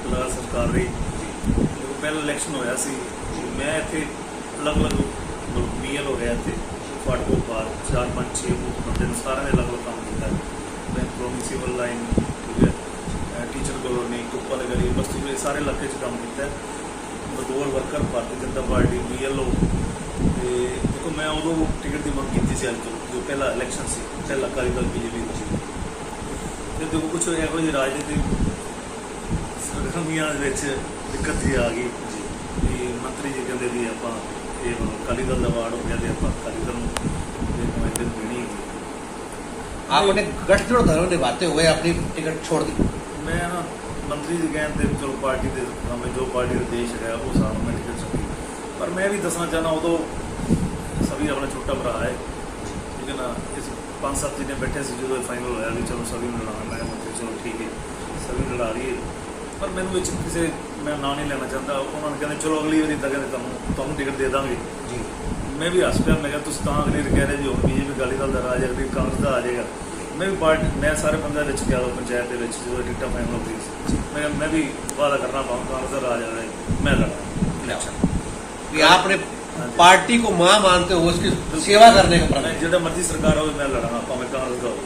लगातार सरकार रही, जो पहला इलैक्शन होया सी, मैं इतने अलग अलग BL हो गया थे फाटको पार 4-5-6 बंदे सारे ने अलग अलग काम किया। मैं colony civil line, teacher colony, कुप्पा गली, बस्ती में सारे इलाके काम किया। मजदूर worker Bharatiya Janata party BLO। देखो मैं उदों टिकट की मंग की अज तो जो पहला इलैक्शन से पहला अकाली दल BJP सी। तो देखो कुछ यहो जी राजनीतिक सरगर्मियां दिक्कत जी आ गई जी। मंत्री जी कहते भी आप अकाली दल का वार्ड हो गया, तो आप अकाली दल नुमाइंदे देनी है। आपने गठजोड़ धर्म निभाते हुए अपनी टिकट छोड़ दी। मैं ना मंत्री जी कहते चलो पार्टी के हमें जो पार्टी का देश है वो सारा मैं टिकट छड़ी, पर मैं भी दसना चाहना उदो सभी अपना छोटा भरा है, ठीक है ना। इस 5-7 दिन बैठे से जो फाइनल होया भी चलो सभी लड़ा, मैं मंत्री चलो ठीक है सभी लड़ा रही है। ਪਰ ਮੈਨੂੰ ਵਿੱਚ ਕਿਸੇ ਮੈਂ ਨਾਂ ਨਹੀਂ ਲੈਣਾ ਚਾਹੁੰਦਾ, ਉਹਨਾਂ ਨੇ ਕਹਿੰਦੇ ਚਲੋ ਅਗਲੀ ਵਾਰੀ ਤਾਂ ਕਹਿੰਦੇ ਤੁਹਾਨੂੰ ਟਿਕਟ ਦੇ ਦਾਂਗੇ ਜੀ। ਮੈਂ ਵੀ ਹੱਸ ਪਿਆ, ਮੈਂ ਕਿਹਾ ਤੁਸੀਂ ਤਾਂ ਅਗਲੀ ਵਾਰ ਕਹਿ ਰਹੇ ਜੀ ਹੁਣ ਬੀਜੇਪੀ ਅਕਾਲੀ ਦਲ ਦਾ ਰਾਜ ਅਗਲੀ ਕਾਂਗਰਸ ਦਾ ਆ ਜਾਏਗਾ। ਮੈਂ ਵੀ ਮੈਂ ਸਾਰੇ ਬੰਦਿਆਂ ਵਿੱਚ ਗਿਆ ਪੰਚਾਇਤ ਦੇ ਵਿੱਚ ਜਦੋਂ ਟਿਕਟਾਂ ਫਾਈਨਲ ਹੋ ਗਈ ਸੀ, ਮੈਂ ਵੀ ਵਾਅਦਾ ਕਰਨਾ ਪਾऊँ कांग्रेस का राज आ रहा मैं लड़ा। कि आपने पार्टी को मां मानते हो, उसकी सेवा करने का मैं जो मर्जी सरकार हो मैं लड़ा भावें कांग्रेस का हो,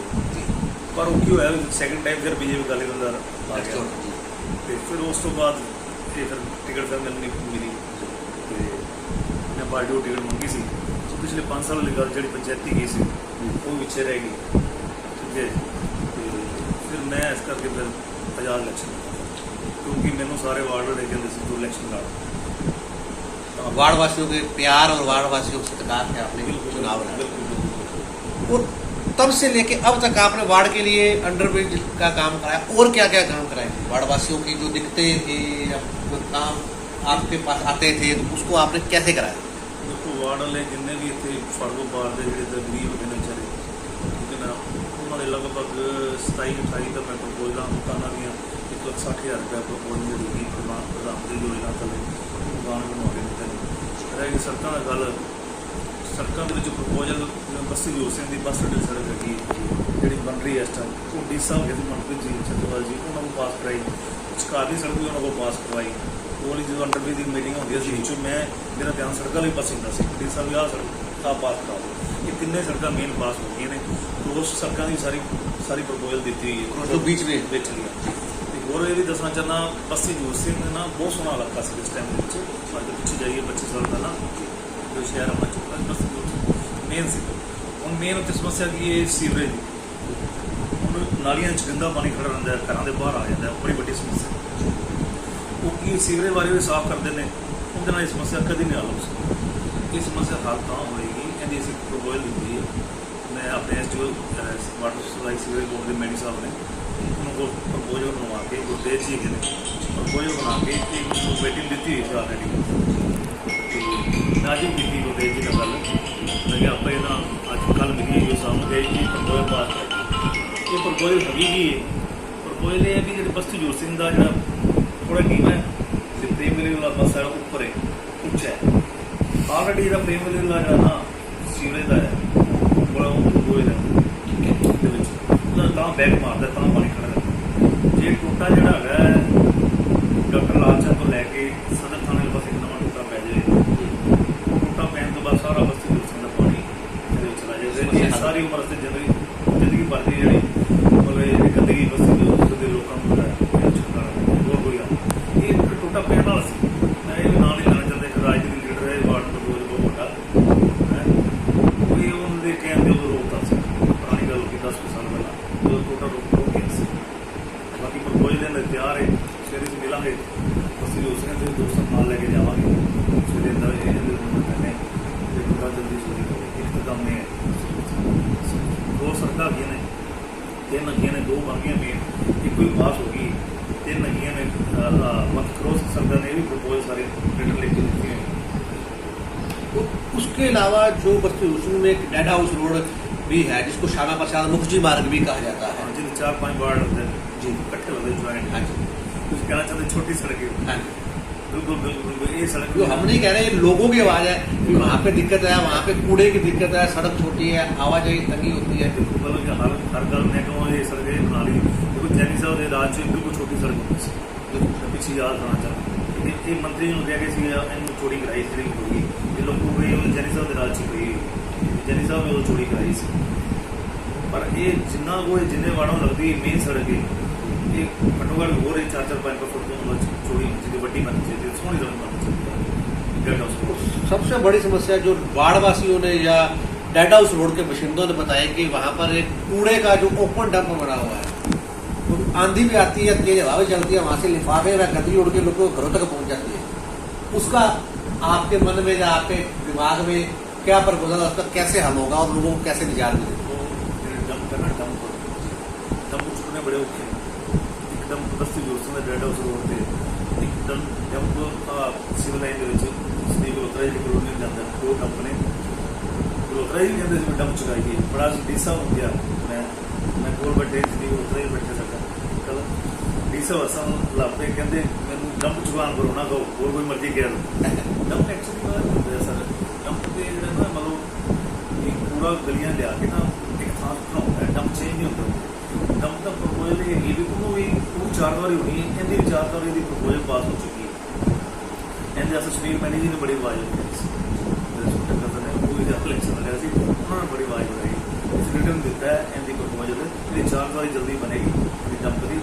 पर वो क्यों है सैकेंड टाइम फिर बीजेपी अकाली दल आ गया ते फिर उस तो बाद फिर टिकट फिर मैंने नहीं मिली ते मैं पार्टी को टिकट मंगी सी। पिछले 5 साल वाली गल जी पंचायती गई सी वो पिछे रह गई, ठीक है। फिर मैं इस करके फिर आजाद इलेक्शन, क्योंकि मैंने सारे वार्ड वाले कहते सी तू इलेक्शन लड़। वार्ड वासियों के प्यार और वार्ड वासियों के सत्कार से आपने चुनाव लड़ा, और तब से लेके अब तक आपने वार्ड के लिए अंडरब्रिज का काम कराया, और क्या क्या काम कराए? वार्ड वासियों की जो दिक्कतें थी या जो काम आपके पास आते थे तो उसको आपने कैसे कराया? देखो वार्ड वाले जिन्ने भी इतने फाड़ो बार के जो गरीब होते हैं बेचारे, ठीक है ना, उन्होंने लगभग 27-28 तक मैं प्रपोजल मकाना दी 1,60,000 रुपया प्रपोजल दी प्रधानमंत्री योजना थले मकान बनवा के दिते रह गई। सड़कों का गल सड़कों के प्रपोजल बस्सी हजूर सिंह की बस अड्डे सड़क हैगी जी बन रही है इस टाइम, वो डी साहब गए मनप्रीत जी छत्तरपाल जी उन्होंने पास कराई, शकारी सड़क भी उन्होंने पास करवाई। वो वाली जो अंडरब्रिज की मीटिंग होती है जो मैं मेरा ध्यान सड़कों वाली पास होता है, डी साहब आ सड़क आप पास करा दो, ये तीनों सड़क मेन पास हो गई ने, तो उस सड़कों की सारी प्रपोजल दी हुई है जो बीच में बेच लिया। और ये भी दसना चाहना बस्सी हजूर सिंह ना बहुत सोहना इलाका से इस टाइम पिछे जाइए 25 साल पहला जो शहर अपना चुका बस्सी हजूर मेन से हम मेन उत्ते समस्या की है सीवरेज हम नालियां गंदा पानी खड़ा रहता है, घर के बाहर आ जाता है, बड़ी बड़ी समस्या। वो की सीवरेज बारे भी साफ करते हैं, उनके ये समस्या कभी नहीं हल हो सकती। ये समस्या हल तो होएगी, इनकी असी प्रपोजल दी हुई है। मैं अपने जो वाटर सप्लाई सीवरेज बोर्ड के मैडी साहब ने उनको प्रपोजल बनवा के गुरदेव जी के प्रपोजल बना के एक मीटिंग दी हुई थी ऑलरेडी, मैं अज भी की गुरदेव जी का गल मैं क्या आप अज कल मिली जो सामने गए कि प्रपोजल पास कर ये प्रपोजल सभी की है। प्रपोजल ये भी जो बस्ती हजूर सिंह का जो थोड़ा नीवा है, जो प्रेम मिले वाला बस है उपर है उच्चा है, ऑलरेडी जो प्रेम मिले वाला जो ना सीवरेज का है बड़ा प्रपोजल है बैग मारता तो पानी खड़ा रहता। जे टोटा जोड़ा है डॉक्टर लालचंद को लैके सदर थाने पास एक नवा टोटा पै जाए, टोटा पैन तो बाद सारा बस्ती हजूर सिंह का पानी चला जाए, सारी उम्र से जिंदगी भर की जी मतलब गंदगी बस्ती के लोगों को छुटकारा और कोई गल ये टोटा पैन वाला सी। मैं ये नाम नहीं लेना चाहता, एक राजनीतिक लीडर है वार्ड नंबर 2 बहुत बड़ा है, कोई उन्होंने कहते उदों रोकता से पुरानी गल की 10 साल पहला टोटा रोक गया से। बाकी प्रपोजल देने तैयार है, सवेरे से मिलेंगे बस्ती हजूर सिंह के दोस्तों नाल लेके जावांगे सवेरे कहने टोटा जल्दी इख्तिताम में दो सड़क गई ने 3 अगियां ने 2 बन गई मेन एक कोई पास हो गई 3 अगियां ने मत क्रॉस सरकार ने भी प्रपोजल सारे रिटर्न लेके दिए हैं। तो उसके अलावा जो बस्ती हजूर सिंह में एक डेड हाउस रोड भी है जिसको श्यामा प्रसाद मुखर्जी मार्ग भी कहा जाता है, जिन 4-5 वार्ड होते हैं जी इकट्ठे होते हैं ज्वाइंट। हाँ जी कुछ कहना चाहते छोटी सड़क है। हाँ जी बिल्कुल बिल्कुल ये सड़क जो हम नहीं कह रहे, ये लोगों की आवाज़ है कि वहाँ पे दिक्कत है, वहाँ पे कूड़े की दिक्कत है, सड़क छोटी है, आवाजाही तंगी होती है। मतलब कि हर गल मैं कहूँ ये सड़कें बना ली देखो जैनी साहब के राज से बिल्कुल छोटी सड़क होती सी पिछली याद करना चाहता ये मंत्री ने कह के इन चोरी कराई जी होगी ये लोग जैनी साहब के राज से हुई जैनी साहब ने चोरी कराई सी, पर ये जिन्ना को जिन्हें वाड़ों लगती है मेन सड़क है ये घट्टो घट्ट हो रही 4-5 फुट तो चोरी होनी चाहिए, बड़ी बननी चाहिए, सोहनी सड़क बननी चाहिए। सबसे बड़ी समस्या जो वार्ड वासियों ने या डेड हाउस रोड के बाशिंदों ने बताया कि वहाँ पर एक कूड़े का जो ओपन डंप बना हुआ है, तो आंधी भी आती है, तेज हवा भी चलती है, वहाँ से लिफाफे व गंदगी उड़ के लोगों के घरों तक पहुँच जाती है। उसका आपके मन में या आपके दिमाग में क्या प्रपोजल है, उसका कैसे हल होगा और लोगों को कैसे निजात मिलेगी? डंप करना डंप छुटने बड़े औखे एकदम बस्ती हजूर सिंह डेड हाउस रोड से एकदम dump civil line Shri Galotra ji colony में जाता है 2 डंप ने गलोत्रा जी कहते जिम्मे डंप चुकाई गई बड़ा डीसा हो गया मैं कोल बैठे श्री गलोत्रा जी बैठे सकता कल ਕਿਸੇ ਵਸਨ ਲੱਭਦੇ ਕਹਿੰਦੇ ਮੈਨੂੰ ਡੰਪ ਚੁਕਾਨ ਕਰੋ ਨਾ ਕਹੋ ਹੋਰ ਕੋਈ ਮਰਜ਼ੀ ਕਹਿ ਲਓ ਡੰਪ ਐਕਚੁਅਲੀ ਬਾਹਰ ਹੁੰਦੇ ਆ ਸਰ ਡੰਪ ਤੇ ਜਿਹੜਾ ਨਾ ਮਤਲਬ ਇੱਕ ਪੂਰਾ ਗਲੀਆਂ ਲਿਆ ਕੇ ਨਾ ਇੱਕ ਥਾਂ ਬਣਾਉਂਦਾ ਹੈ ਡੰਪ ਚੇਂਜ ਨਹੀਂ ਹੁੰਦਾ ਡੰਪ ਦਾ ਪ੍ਰਪੋਜ਼ਲ ਇਹ ਵੀ ਉਹਨੂੰ ਵੀ ਉਹ 4 ਵਾਰੀ ਹੋਣੀ ਹੈ ਇਹਦੀ ਵੀ 4 ਵਾਰੀ ਦੀ ਪ੍ਰਪੋਜ਼ਲ ਪਾਸ ਹੋ ਚੁੱਕੀ ਹੈ ਇਹਦੇ ਅਸਲ ਸੁਨੀਲ ਮੈਨੀ ਜੀ ਨੇ ਬੜੀ ਆਵਾਜ਼ ਦਿੱਤੀ ਸੀ ਉਹ ਇਹਦਾ ਇਲੈਕਸ਼ਨ ਲੜਿਆ ਸੀ ਉਹਨਾਂ ਨੇ ਬੜੀ ਆਵਾਜ਼ ਬਣਾਈ ਰਿਟਰਨ ਦਿੱਤਾ ਹੈ ਇਹਦੀ ਪ੍ਰਪੋਜ਼ਲ ਇਹ 4 ਵਾਰੀ ਜਲਦੀ ਬਣੇਗੀ ਇਹ ਡੰਪ ਦੀ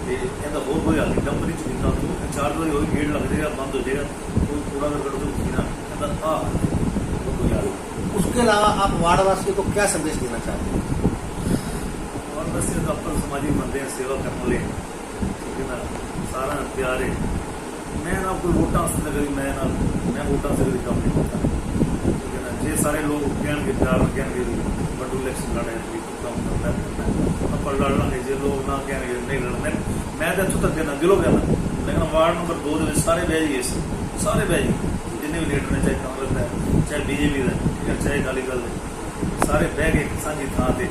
ਤੇ ਇਹਦਾ ਹੋਰ ਕੋਈ ਹਾਲ ਨਹੀਂ ਡੰਪ ਦੀ ਜ਼ਮੀਨਾਂ ਤੋਂ 4 ਵਾਰੀ ਹੋਈ ਗੇੜ ਲੱਗ ਜਾਏਗਾ ਬੰਦ ਹੋ ਜਾਏਗਾ ਕੋਈ ਕੂੜਾ ਕਰਕਟ ਤੋਂ ਨਾ कहता कोई हाल नहीं। उसके अलावा आप वार्डवासियों को क्या संदेश देना चाहते हैं? वार्डवासी तो अपन समाजिक बंदे हैं सेवा करने वाले ठीक है ना सारा प्यार है मैं ना कोई वोटा से करी मैं वोटा से कभी काम नहीं करता ठीक है ना जे सारे लोग कहेंगे प्यार कहेंगे बड़ू इलेक्शन लड़े काम करना अपन लड़ लेंगे जे लोग ना कहेंगे नहीं लड़ने मैं तो इतों तक कहना दिलों कहना लेकिन वार्ड नंबर 2 के सारे बह जाइए सारे बह जाइए जिन्हें भी लीडर ने चाहे कांग्रेस है चाहे बीजेपी है ठीक है चाहे अकाली दल है सारे बह गए साझी थां से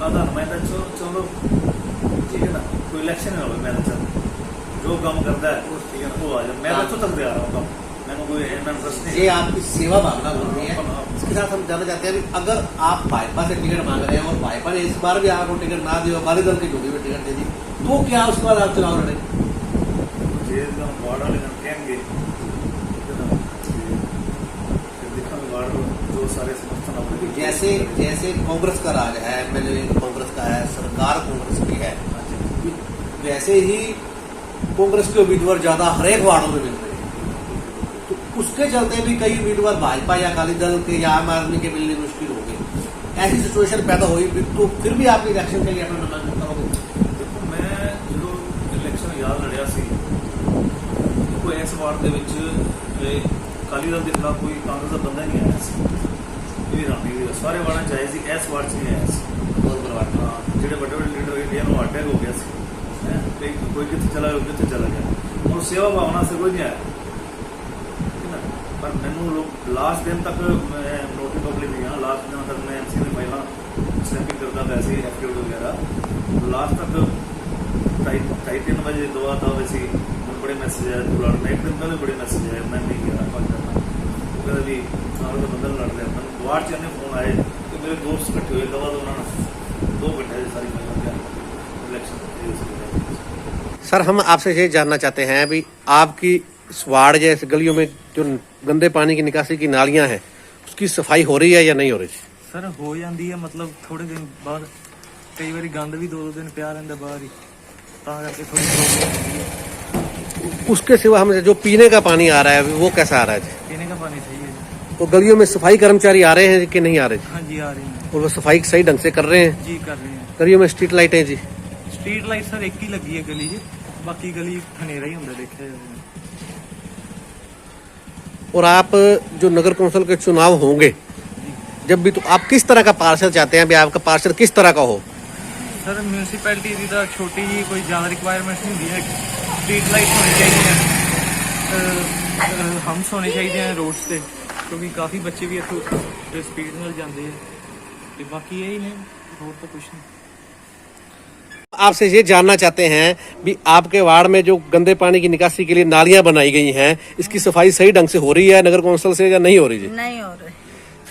आधा नुमाइंदा चलो ठीक है ना कोई इलेक्शन ना हो मैं चल जो काम करता है ठीक है ना वो आ जाए मैं तो तक दे आ रहा हूँ काम मैंने कोई इंटरेस्ट नहीं ये आपकी सेवा भावना बोल रही है इसके साथ हम जानना चाहते हैं कि अगर आप भाजपा से टिकट मांग रहे हैं और भाजपा ने इस बार भी आपको टिकट ना दिया अकाली दल की जोड़ी में टिकट दे दी तो क्या उसके बाद आप चुनाव लड़ेंगे वार्ड वाले कहेंगे जो सारे समर्थन जैसे जैसे कांग्रेस का राज है एमएलए कांग्रेस का है सरकार कांग्रेस की है वैसे ही कांग्रेस के उम्मीदवार ज्यादा हरेक वार्डों में मिल रहे हैं तो उसके चलते भी कई उम्मीदवार भाजपा या अकाली दल के या आम आदमी के मिलने मुश्किल हो गई ऐसी सिचुएशन पैदा हुई तो फिर भी आप इलेक्शन के लिए अपना नामांकन करोगे? देखो मैं जो इलेक्शन याद लड़िया सी कोई इस वार्ड ਦੇ ਵਿੱਚ ਅਕਾਲੀ ਦਲ ਦੇ ਖਿਲਾਫ ਕੋਈ ਕਾਂਗਰਸ ਦਾ ਬੰਦਾ ਨਹੀਂ ਆਇਆ ਸੀ ਇਹ ਰਾਣੀ ਸਾਰੇ ਵਾਰਡਾਂ ਚ ਆਏ ਸੀ ਇਸ ਵਾਰਡ ਚ ਨਹੀਂ ਆਇਆ ਸੀ ਬਹੁਤ ਬਰਬਾਦ ਹਾਂ ਜਿਹੜੇ ਵੱਡੇ ਵੱਡੇ ਲੀਡਰ ਹੋਏ ਇਹਨਾਂ ਨੂੰ ਅਟੈਕ ਹੋ ਗਿਆ ਸੀ ਹੈ ਕੋਈ ਕਿੱਥੇ ਚਲਾ ਗਿਆ ਕਿੱਥੇ ਚਲਾ ਗਿਆ ਹੁਣ ਸੇਵਾ ਭਾਵਨਾ ਸੇ ਕੋਈ ਨਹੀਂ ਆਇਆ ਠੀਕ ਹੈ ਪਰ ਮੈਨੂੰ ਲਾਸਟ ਦਿਨ ਤੱਕ ਮੈਂ ਨੋਟਿਸ ਪਬਲਿਕ ਨਹੀਂ ਹਾਂ ਲਾਸਟ ਦਿਨ ਤੱਕ ਮੈਂ ਐਮਸੀ ਦੇ ਪਹਿਲਾਂ ਸਟੈਂਪਿੰਗ ਕਰਦਾ ਪਿਆ ਸੀ ਐਫਟੀਓ ਵਗੈਰਾ ਲਾਸਟ तक 2:30 बजे दुआ था वैसे बड़े मैसेज आए तो लड़ना एक दिन पहले बड़े मैसेज आए मैं नहीं गया कॉल करना वो कहता भी सारे तो बंदर लड़ रहे हैं बाहर चलने फोन आए तो मेरे दोस्त इकट्ठे हुए दवा तो उन्होंने 2 घंटे सारी महिला इलेक्शन। सर हम आपसे ये जानना चाहते हैं अभी आपकी इस वार्ड जैसे गलियों में जो गंदे पानी की निकासी की नालियां हैं उसकी सफाई हो रही है या नहीं हो रही? सर हो जाती है मतलब थोड़े दिन बाद कई बार गंद भी 2 दिन पिया रहता बाहर ही करके थोड़ी प्रॉब्लम होती है। उसके सिवा हमें जो पीने का पानी आ रहा है वो कैसा आ रहा है? पीने का पानी सही है जी। तो गलियों में सफाई कर्मचारी आ रहे हैं कि नहीं आ रहे? हाँ जी आ रही हैं। और वो सफाई सही ढंग से कर रहे हैं? जी कर रहे हैं। गलियों में स्ट्रीट लाइटें जी? स्ट्रीट लाइट सर एक ही लगी है गली जी बाकी गली खनेरा ही होंगे देखे और आप जो नगर कौंसिल के चुनाव होंगे जब भी तो आप किस तरह का पार्षद चाहते हैं? आपका पार्षद किस तरह का हो? सर म्यूनसिपैलिटी की तो छोटी जी कोई ज़्यादा रिक्वायरमेंट्स नहीं होंगी है स्ट्रीट लाइट होनी चाहिए हम्स होने चाहिए रोड्स से क्योंकि काफ़ी बच्चे भी इतों स्पीड नाल जाते हैं तो बाकी यही ने और तो कुछ नहीं। आपसे ये जानना चाहते हैं भी आपके वार्ड में जो गंदे पानी की निकासी के लिए नालियां बनाई गई हैं इसकी सफाई सही ढंग से हो रही है नगर कौंसिल से या नहीं हो रही जी? नहीं हो रही।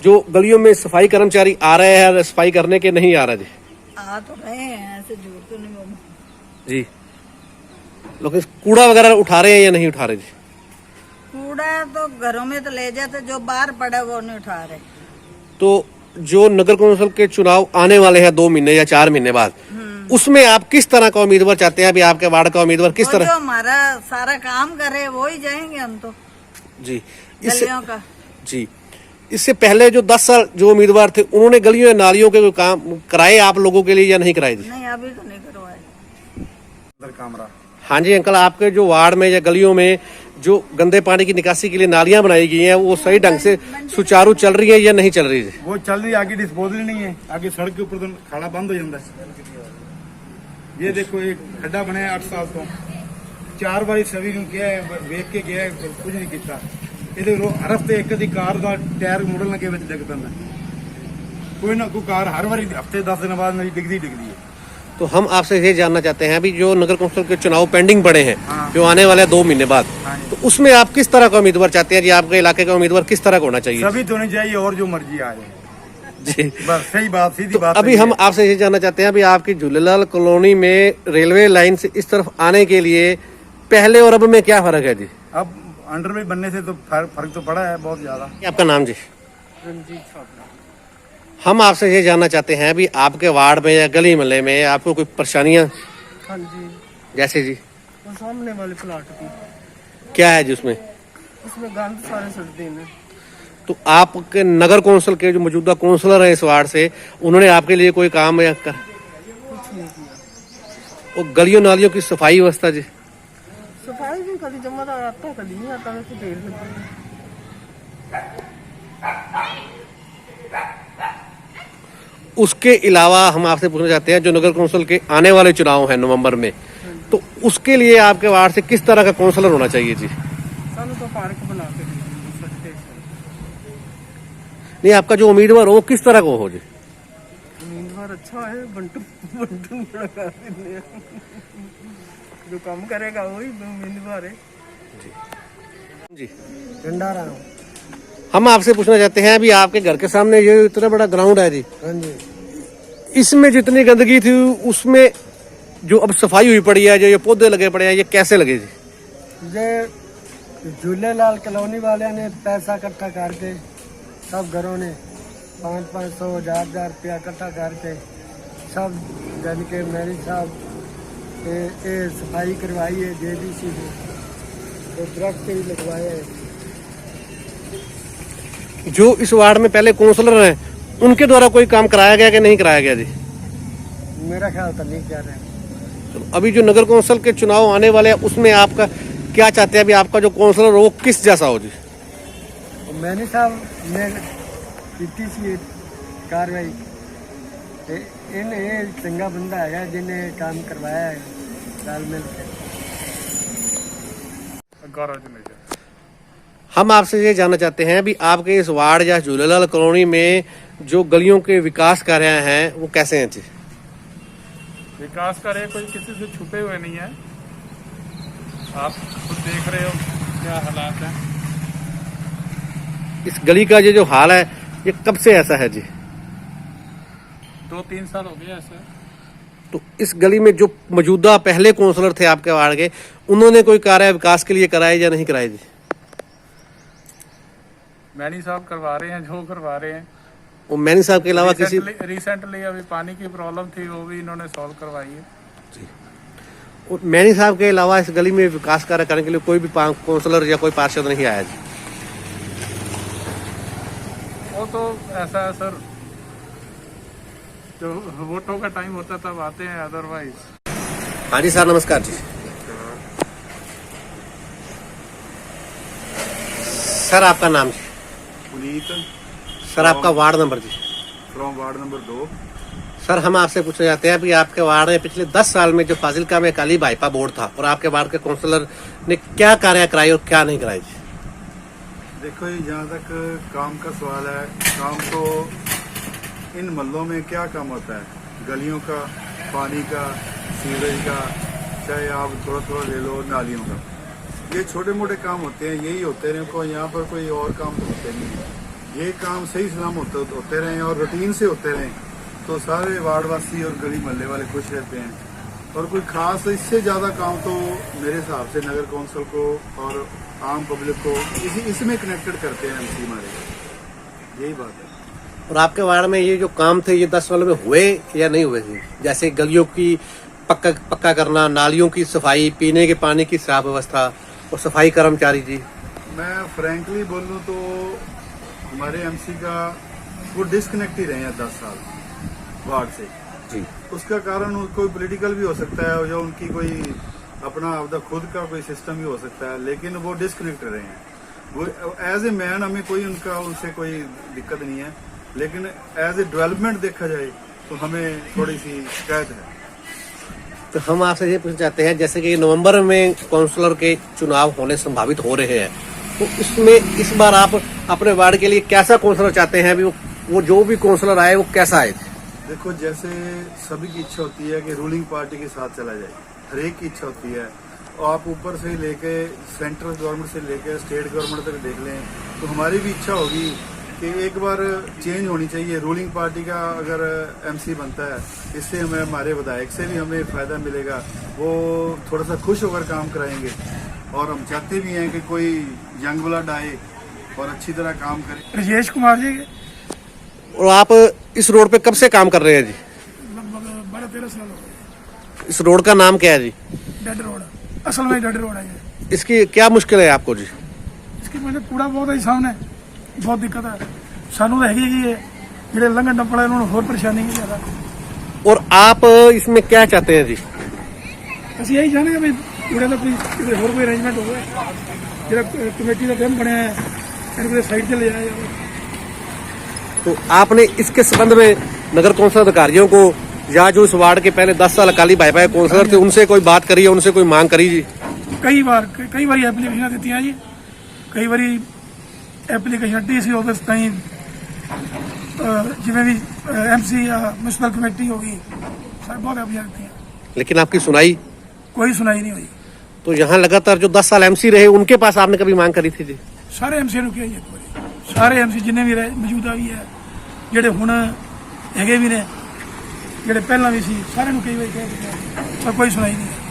जो गलियों में सफाई कर्मचारी आ रहे हैं सफाई करने के नहीं आ रहे जी? आ तो रहे हैं ऐसे झूठ तो नहीं जी लोग कूड़ा वगैरह उठा रहे हैं या नहीं उठा रहे जी? कूड़ा तो घरों में तो ले जाते जो बाहर पड़ा वो नहीं उठा रहे। तो जो नगर कौंसिल के चुनाव आने वाले हैं 2 महीने या 4 महीने बाद उसमें आप किस तरह का उम्मीदवार चाहते हैं? अभी आपके वार्ड का उम्मीदवार किस तरह? जो हमारा सारा काम करे वो ही जाएंगे हम तो जी गलियों का जी इससे पहले जो 10 साल जो उम्मीदवार थे उन्होंने गलियों या नालियों के कोई काम कराए आप लोगों के लिए या नहीं कराए जी? नहीं अभी तो नहीं करवाए। हाँ जी अंकल आपके जो वार्ड में या गलियों में जो गंदे पानी की निकासी के लिए नालियां बनाई गई हैं वो सही ढंग से सुचारू चल रही है या नहीं चल रही है? वो चल रही है आगे डिस्पोजल नहीं है आगे सड़क के ऊपर तो खाड़ा बंद हो जाता है। ये देखो एक खड्डा बनाया 8 साल तो 4 बारी सभी किया है वेख के गया कुछ नहीं किया ये हर हफ्ते एक अधी कार का टायर मोड़न के डिग पैंदा कोई ना कोई कार हर बारी हफ्ते 10 दिन बाद मेरी डिगदी है तो हम आपसे ये जानना चाहते हैं अभी जो नगर कौंसिल के चुनाव पेंडिंग पड़े हैं, जो आने वाले 2 महीने बाद, तो उसमें आप किस तरह का उम्मीदवार चाहते हैं जी? आपके इलाके का उम्मीदवार किस तरह का होना चाहिए? सभी तो नहीं चाहिए और जो मर्जी आ जाए जी। बस सही बात, सीधी तो बात। अभी हम आपसे ये जानना चाहते हैं अभी आपकी झूलेलाल कॉलोनी में रेलवे लाइन से इस तरफ आने के लिए पहले और अब में क्या फर्क है जी? अब अंडरब्रिज बनने से तो फर्क तो पड़ा है बहुत ज्यादा। आपका नाम जी? रंजीत छात्रा। हम आपसे ये जानना चाहते हैं अभी आपके वार्ड में या गली मोहल्ले में आपको कोई परेशानियां, हाँ जी, जैसे जी वो सामने वाले प्लाट की, क्या है जी उसमें? उसमें गंद सारे सड़ते हैं। तो आपके नगर कौंसिल के जो मौजूदा कौंसलर हैं इस वार्ड से, उन्होंने आपके लिए कोई काम या कर? कुछ नहीं किया। और गलियों नालियों की सफाई व्यवस्था जी? सफाई भी कभी जमादार आता है, कभी नहीं आता, वैसे ढेर लगी है। उसके अलावा हम आपसे पूछना चाहते हैं जो नगर कौंसिल के आने वाले चुनाव हैं नवंबर में, तो उसके लिए आपके वार्ड से किस तरह का कौंसलर होना चाहिए जी? सानू तो पार्क बना के सकते। नहीं, आपका जो उम्मीदवार हो किस तरह को हो जी? उम्मीदवार अच्छा है, बंटू बंटू लगा देने जो काम करेगा वही उम्मीदवार है जी। भंडारा। हम आपसे पूछना चाहते हैं अभी आपके घर के सामने ये इतना बड़ा ग्राउंड है जी, हाँ जी। इसमें जितनी गंदगी थी उसमें जो अब सफाई हुई पड़ी है, जो ये पौधे लगे पड़े हैं, ये कैसे लगे जी? ये झूलेलाल कॉलोनी वाले ने पैसा इकट्ठा करके सब घरों ने 500-500 1000 रुपया इकट्ठा करके सब जान के मेरी साहब ये सफाई करवाई है JDC से, तो दरख्त भी लगवाए हैं। जो इस वार्ड में पहले काउंसलर हैं उनके द्वारा कोई काम कराया गया कि नहीं कराया गया जी? मेरा ख्याल तो नहीं कर रहे। तो अभी जो नगर कौंसिल के चुनाव आने वाले हैं उसमें आपका क्या चाहते हैं अभी आपका जो काउंसलर हो वो किस जैसा हो जी? मैंने साहब ने की सी कार्रवाई, इन्हें चंगा बंदा है जिन्हें काम करवाया है ताल मिल के। हम आपसे ये जानना चाहते हैं अभी आपके इस वार्ड या झूलेलाल कॉलोनी में जो गलियों के विकास कार्य हैं वो कैसे हैं जी? विकास कार्य कोई किसी से छुपे हुए नहीं है, आप खुद देख रहे हो क्या हालात हैं। इस गली का ये जो हाल है ये कब से ऐसा है जी? 2-3 साल हो गए ऐसा। तो इस गली में जो मौजूदा पहले काउंसलर थे आपके वार्ड के, उन्होंने कोई कार्य विकास के लिए कराए या नहीं कराए जी? मैनी साहब करवा रहे हैं जो करवा रहे हैं। वो मैनी साहब के अलावा किसी रिसेंटली अभी पानी की प्रॉब्लम थी वो भी इन्होंने सॉल्व करवाई है। और मैनी साहब के अलावा इस गली में विकास कार्य करने के लिए कोई भी काउंसलर या कोई पार्षद नहीं आया जी? वो तो ऐसा है सर, जो वोटों का टाइम होता तब आते हैं, अदरवाइज। हाँ जी सर, नमस्कार जी। सर आपका नाम जी? पुनीत। सर आपका वार्ड नंबर जी? From ward number 2। सर हम आपसे पूछना चाहते हैं कि आपके वार्ड में पिछले 10 साल में जो फाजिलका में अकाली भाजपा बोर्ड था और आपके वार्ड के काउंसलर ने क्या कार्य कराई और क्या नहीं कराई जी? देखो ये जहाँ तक काम का सवाल है, काम तो इन महलों में क्या काम होता है, गलियों का, पानी का, सीवरेज का, चाहे आप थोड़ा थोड़ा ले लो, नालियों का, ये छोटे मोटे काम होते हैं, यही होते रहे को, यहाँ पर कोई और काम तो होते नहीं। ये काम सही सलाम होते रहे और रूटीन से होते रहे तो सारे वार्डवासी और गली मोहल्ले वाले खुश रहते हैं। और कोई खास इससे ज्यादा काम तो मेरे हिसाब से नगर कौंसिल को और आम पब्लिक को इसमें कनेक्टेड करते हैं एमसी हमारे, यही बात है। और आपके वार्ड में ये जो काम थे ये 10 साल में हुए या नहीं हुए थे? जैसे गलियों की पक्का करना, नालियों की सफाई, पीने के पानी की साफ व्यवस्था और सफाई कर्मचारी जी। मैं फ्रैंकली बोलूं तो हमारे एमसी का वो डिस्कनेक्ट ही रहे हैं 10 साल वार्ड से जी। उसका कारण कोई पॉलिटिकल भी हो सकता है या उनकी कोई अपना आपका खुद का कोई सिस्टम भी हो सकता है, लेकिन वो डिस्कनेक्ट रहे हैं। वो एज ए मैन हमें कोई उनसे कोई दिक्कत नहीं है, लेकिन एज ए डेवलपमेंट देखा जाए तो हमें थोड़ी सी शिकायत है। तो हम आपसे ये पूछना चाहते हैं जैसे कि नवंबर में काउंसलर के चुनाव होने संभावित हो रहे हैं, तो इसमें इस बार आप अपने वार्ड के लिए कैसा काउंसलर चाहते हैं? अभी वो जो भी काउंसलर आए वो कैसा आए? देखो, जैसे सभी की इच्छा होती है कि रूलिंग पार्टी के साथ चला जाए, हर एक की इच्छा होती है। और आप ऊपर से लेके सेंट्रल गवर्नमेंट से लेके स्टेट गवर्नमेंट तक देख लें तो हमारी भी इच्छा होगी कि एक बार चेंज होनी चाहिए। रूलिंग पार्टी का अगर एमसी बनता है, इससे हमें हमारे विधायक से भी हमें फ़ायदा मिलेगा, वो थोड़ा सा खुश होकर काम कराएंगे। और हम चाहते भी हैं कि कोई यंग ब्लड आए और अच्छी तरह काम करे। राजेश कुमार जी, और आप इस रोड पे कब से काम कर रहे हैं जी? लगभग 12-13 साल हो गए। इस रोड का नाम क्या है जी? डेड रोड, असल में डेड रोड है ये। इसकी क्या मुश्किल है आपको जी? इसकी वजह कूड़ा बहुत है सामने, बहुत दिक्कत है सानू तो हैगी जी। ਜਿਹੜੇ ਲੰਘਣ ਟੱਪਣ ਵਾਲੇ ਉਹਨਾਂ ਨੂੰ ਹੋਰ ਪਰੇਸ਼ਾਨੀ ਹੈ ਜ਼ਿਆਦਾ। और आप इसमें क्या चाहते हैं जी? ਅਸੀਂ ਇਹੀ ਚਾਹੁੰਦੇ ਹਾਂ ਵੀ ਕੂੜੇ ਦਾ ਕੋਈ ਕਿਤੇ ਹੋਰ ਕੋਈ ਅਰੇਂਜਮੈਂਟ ਹੋਵੇ, ਜਿਹੜਾ ਕਮੇਟੀ ਦਾ ਕੰਮ ਬਣਿਆ ਹੈ ਇਹਨੂੰ ਕਿਤੇ ਸਾਈਡ ਤੇ ਲਿਜਾਇਆ ਜਾਵੇ। तो आपने इसके संबंध में नगर कौंसिल अधिकारियों को या जो इस वार्ड के पहले 10 साल अकाली भाजपा कौंसिलर थे उनसे कोई बात करी है, उनसे कोई मांग करी जी? ਕਈ ਵਾਰੀ ਐਪਲੀਕੇਸ਼ਨਾਂ ਦਿੱਤੀਆਂ ਜੀ, ਕਈ ਵਾਰੀ ਐਪਲੀਕੇਸ਼ਨ ਡੀਸੀ ਆਫਿਸ ਤਾਈਂ, ਜਿਵੇਂ ਵੀ ਐਮਸੀ ਜਾਂ ਮਿਊਨਿਸਪਲ ਕਮੇਟੀ ਹੋ ਗਈ, ਸਰ ਬਹੁਤ ਐਪਲੀਕੇਸ਼ਨ ਦਿੱਤੀਆਂ, लेकिन आपकी सुनाई कोई सुनाई नहीं हुई। तो यहाँ लगातार जो 10 साल एमसी रहे उनके पास आपने कभी मांग करी थी जी? ਸਾਰੇ ਐਮਸੀ ਨੂੰ ਕਿਹਾ ਜੀ ਇੱਕ ਵਾਰੀ, ਸਾਰੇ ਐਮਸੀ ਜਿੰਨੇ ਵੀ ਰਹੇ ਮੌਜੂਦਾ ਵੀ ਹੈ, ਜਿਹੜੇ ਹੁਣ ਹੈਗੇ ਵੀ ਨੇ, ਜਿਹੜੇ ਪਹਿਲਾਂ ਵੀ ਸੀ, ਸਾਰਿਆਂ ਨੂੰ ਕਈ ਵਾਰੀ ਕਹਿ ਚੁੱਕਿਆ ਪਰ ਕੋਈ ਸੁਣਾਈ ਨਹੀਂ ਹੈ।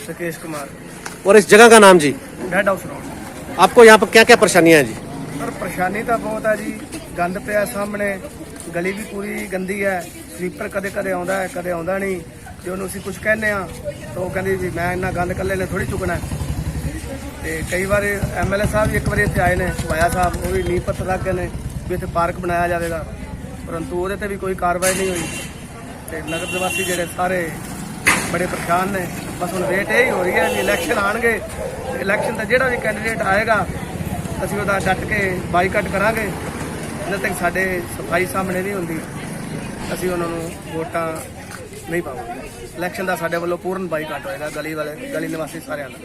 राकेश कुमार, और इस जगह का नाम जी? Head house road. आपको यहाँ पर क्या क्या परेशानियां हैं जी? पर परेशानी तो बहुत है जी, गंद पिया सामने, गली भी पूरी गंदी है, स्वीपर कदे कदे आउंदा है, कदे आउंदा नहीं। जो उन्होंने कुछ कहने तो कहते जी मैं इन्ना गंद कल्ले ने थोड़ी चुकना है। ते कई बार MLA साहब भी एक बार इतने आए ने, वाया साहब, वो भी नींह पत्थर रख गए ने भी इतने पार्क बनाया जाएगा, परंतु वो भी कोई कार्रवाई नहीं हुई। ते नगर निवासी जेडे सारे बड़े परेशान ने। बस हम वेट यही हो रही है, इलैक्शन आएंगे, इलैक्शन का जोड़ा भी कैंडीडेट आएगा ਅਸੀਂ ਉਹਦਾ ਡਟ ਕੇ ਬਾਈਕਾਟ ਕਰਾਂਗੇ। ਜਦੋਂ ਤੱਕ ਸਾਡੇ ਸਫਾਈ ਸਾਹਮਣੇ ਨਹੀਂ ਹੁੰਦੀ ਅਸੀਂ ਉਹਨਾਂ ਨੂੰ ਵੋਟਾਂ ਨਹੀਂ ਪਾਵਾਂਗੇ। ਇਲੈਕਸ਼ਨ ਦਾ ਸਾਡੇ ਵੱਲੋਂ ਪੂਰਨ ਬਾਈਕਾਟ ਹੋਏਗਾ, ਗਲੀ ਨਿਵਾਸੀ ਸਾਰਿਆਂ ਦਾ।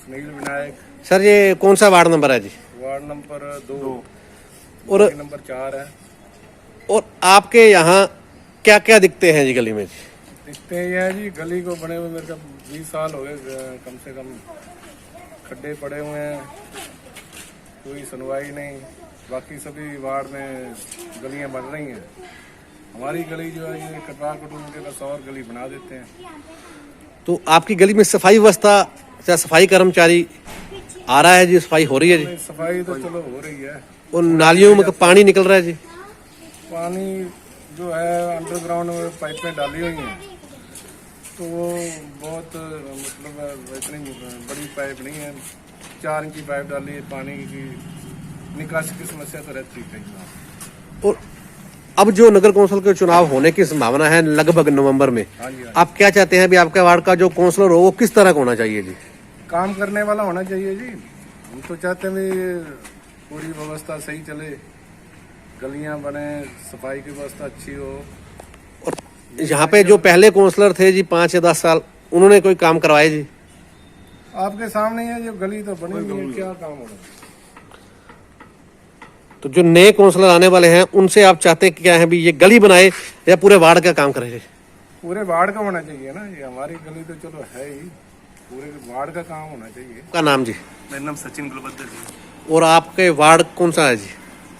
सुनील विनायक, सर ये कौन सा वार्ड नंबर है जी? वार्ड नंबर 2 और नंबर 4 है। और आपके यहाँ क्या क्या दिखते हैं जी गली में जी? दिखते ही है जी, गली को बने हुए मेरे को 20 साल हो गए कम से कम, खड्डे पड़े हुए हैं, कोई सुनवाई नहीं। बाकी सभी वार्ड में गलियां बन रही हैं, हमारी गली जो है ये कटवा कटून के बस और गली बना देते हैं। तो आपकी गली में सफाई व्यवस्था या सफाई कर्मचारी आ रहा है जी? सफाई हो रही है जी? सफाई तो चलो हो रही है। और नालियों में पानी निकल रहा है जी? पानी जो है अंडरग्राउंड में पाइपें डाली हुई हैं, तो वो बहुत मतलब इतनी बड़ी पाइप नहीं है, 4 इंच की पाइप डाली है, पानी की निकासी की समस्या तो रहती है। और अब जो नगर कौंसिल के चुनाव होने की संभावना है लगभग नवंबर में, हाँ जी, आप क्या चाहते हैं भी आपके वार्ड का जो काउंसलर हो वो किस तरह का होना चाहिए जी? काम करने वाला होना चाहिए जी। हम तो चाहते हैं भी पूरी व्यवस्था सही चले, गलियां बने, सफाई की व्यवस्था अच्छी हो। और यहाँ पे जो पहले काउंसलर थे जी 5 या 10 साल, उन्होंने कोई काम करवाए जी? आपके सामने है, जो गली तो बनी हुई है, क्या काम होगा। तो जो नए काउंसलर आने वाले हैं उनसे आप चाहते हैं क्या है भी ये गली बनाए या पूरे वार्ड का काम करे? पूरे वार्ड का होना चाहिए ना, ये हमारी गली तो चलो है ही, पूरे वार्ड का काम होना चाहिए। का नाम जी? मेरा नाम सचिन गुलबद्दर जी। और आपके वार्ड कौन सा है जी?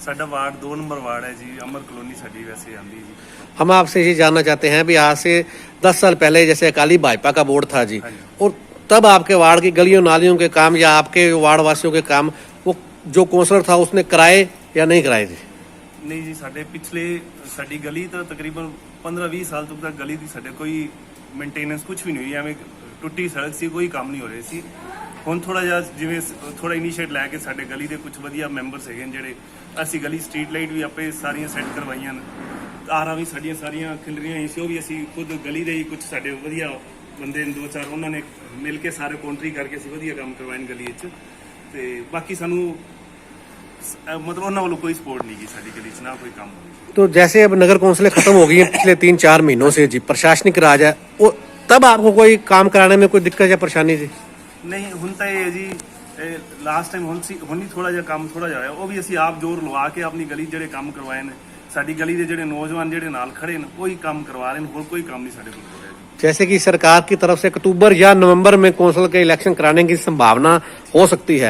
साडा वार्ड 2 नंबर वार्ड है जी, अमर कॉलोनी साडी वैसे आंदी जी। हम आपसे ये जानना चाहते हैं भी आज से 10 साल पहले जैसे अकाली भाजपा का बोर्ड था जी, और तब आपके वार्ड की गलियों नालियों के काम या आपके वार्ड वासियों के काम वो जो काउंसलर था उसने कराए या नहीं कराए जी? नहीं जी, साडे पिछले साडी गली तो तकरीबन 15-20 साल तक गली की साडे कोई मेंटेनेंस कुछ भी नहीं हुई, एवं टुट्टी सड़क सी, कोई काम नहीं हो रहे सी। ਹੁਣ ਥੋੜਾ ਜਿਹਾ ਜਿਵੇਂ ਥੋੜਾ ਇਨੀਸ਼ੀਏਟ ਲੈ ਕੇ ਸਾਡੇ ਗਲੀ ਦੇ ਕੁਝ ਵਧੀਆ ਮੈਂਬਰਸ ਹੈਗੇ ਨੇ, ਜਿਹੜੇ ਅਸੀਂ ਗਲੀ ਸਟਰੀਟ ਲਾਈਟ ਵੀ ਆਪੇ ਸਾਰੀਆਂ ਸੈੱਟ ਕਰਵਾਈਆਂ ਨੇ, ਤਾਰਾਂ ਵੀ ਸਾਡੀਆਂ ਸਾਰੀਆਂ ਖਿਲਰੀਆਂ ਹੋਈ ਸੀ, ਉਹ ਵੀ ਅਸੀਂ ਖੁਦ ਗਲੀ ਦੇ ਹੀ ਕੁਝ ਸਾਡੇ ਵਧੀਆ ਬੰਦੇ ਨੇ 2-4 ਉਹਨਾਂ ਨੇ ਮਿਲ ਕੇ ਸਾਰੇ ਕਾਉਂਟਰੀ ਕਰਕੇ ਅਸੀਂ ਵਧੀਆ ਕੰਮ ਕਰਵਾਏ ਨੇ ਗਲੀ ਵਿੱਚ। ਤੇ ਬਾਕੀ ਸਾਨੂੰ मतलब ਉਹਨਾਂ ਵੱਲੋਂ कोई सपोर्ट नहीं की साडी गली च, ना कोई काम। तो जैसे अब नगर कौंसिलें खत्म हो गई हैं पिछले 3-4 महीनों से जी, प्रशासनिक राज है, वो तब आपको कोई काम कराने में कोई दिक्कत या परेशानी जी? नहीं, ਹੁਣ ਤਾਂ ਇਹ ਜੀ ਲਾਸਟ ਟਾਈਮ ਹੁਣ ਹੀ ਥੋੜਾ ਜਿਹਾ ਕੰਮ ਥੋੜਾ ਜਿਹਾ ਹੋਇਆ, ਉਹ ਵੀ ਅਸੀਂ ਆਪ ਜ਼ੋਰ ਲਵਾ ਕੇ ਆਪਣੀ ਗਲੀ ਜਿਹੜੇ ਕੰਮ ਕਰਵਾਏ ਨੇ ਸਾਡੀ ਗਲੀ ਦੇ ਜਿਹੜੇ ਨੌਜਵਾਨ ਜਿਹੜੇ ਨਾਲ ਖੜੇ ਨੇ ਉਹੀ ਕੰਮ ਕਰਵਾ ਰਹੇ ਨੇ, ਹੋਰ ਕੋਈ ਕੰਮ ਨਹੀਂ ਸਾਡੇ ਕੋਲ ਹੋ ਰਿਹਾ ਜੀ। जैसे कि सरकार की तरफ से अक्टूबर या नवंबर में कौंसिल के इलेक्शन कराने की संभावना हो सकती है,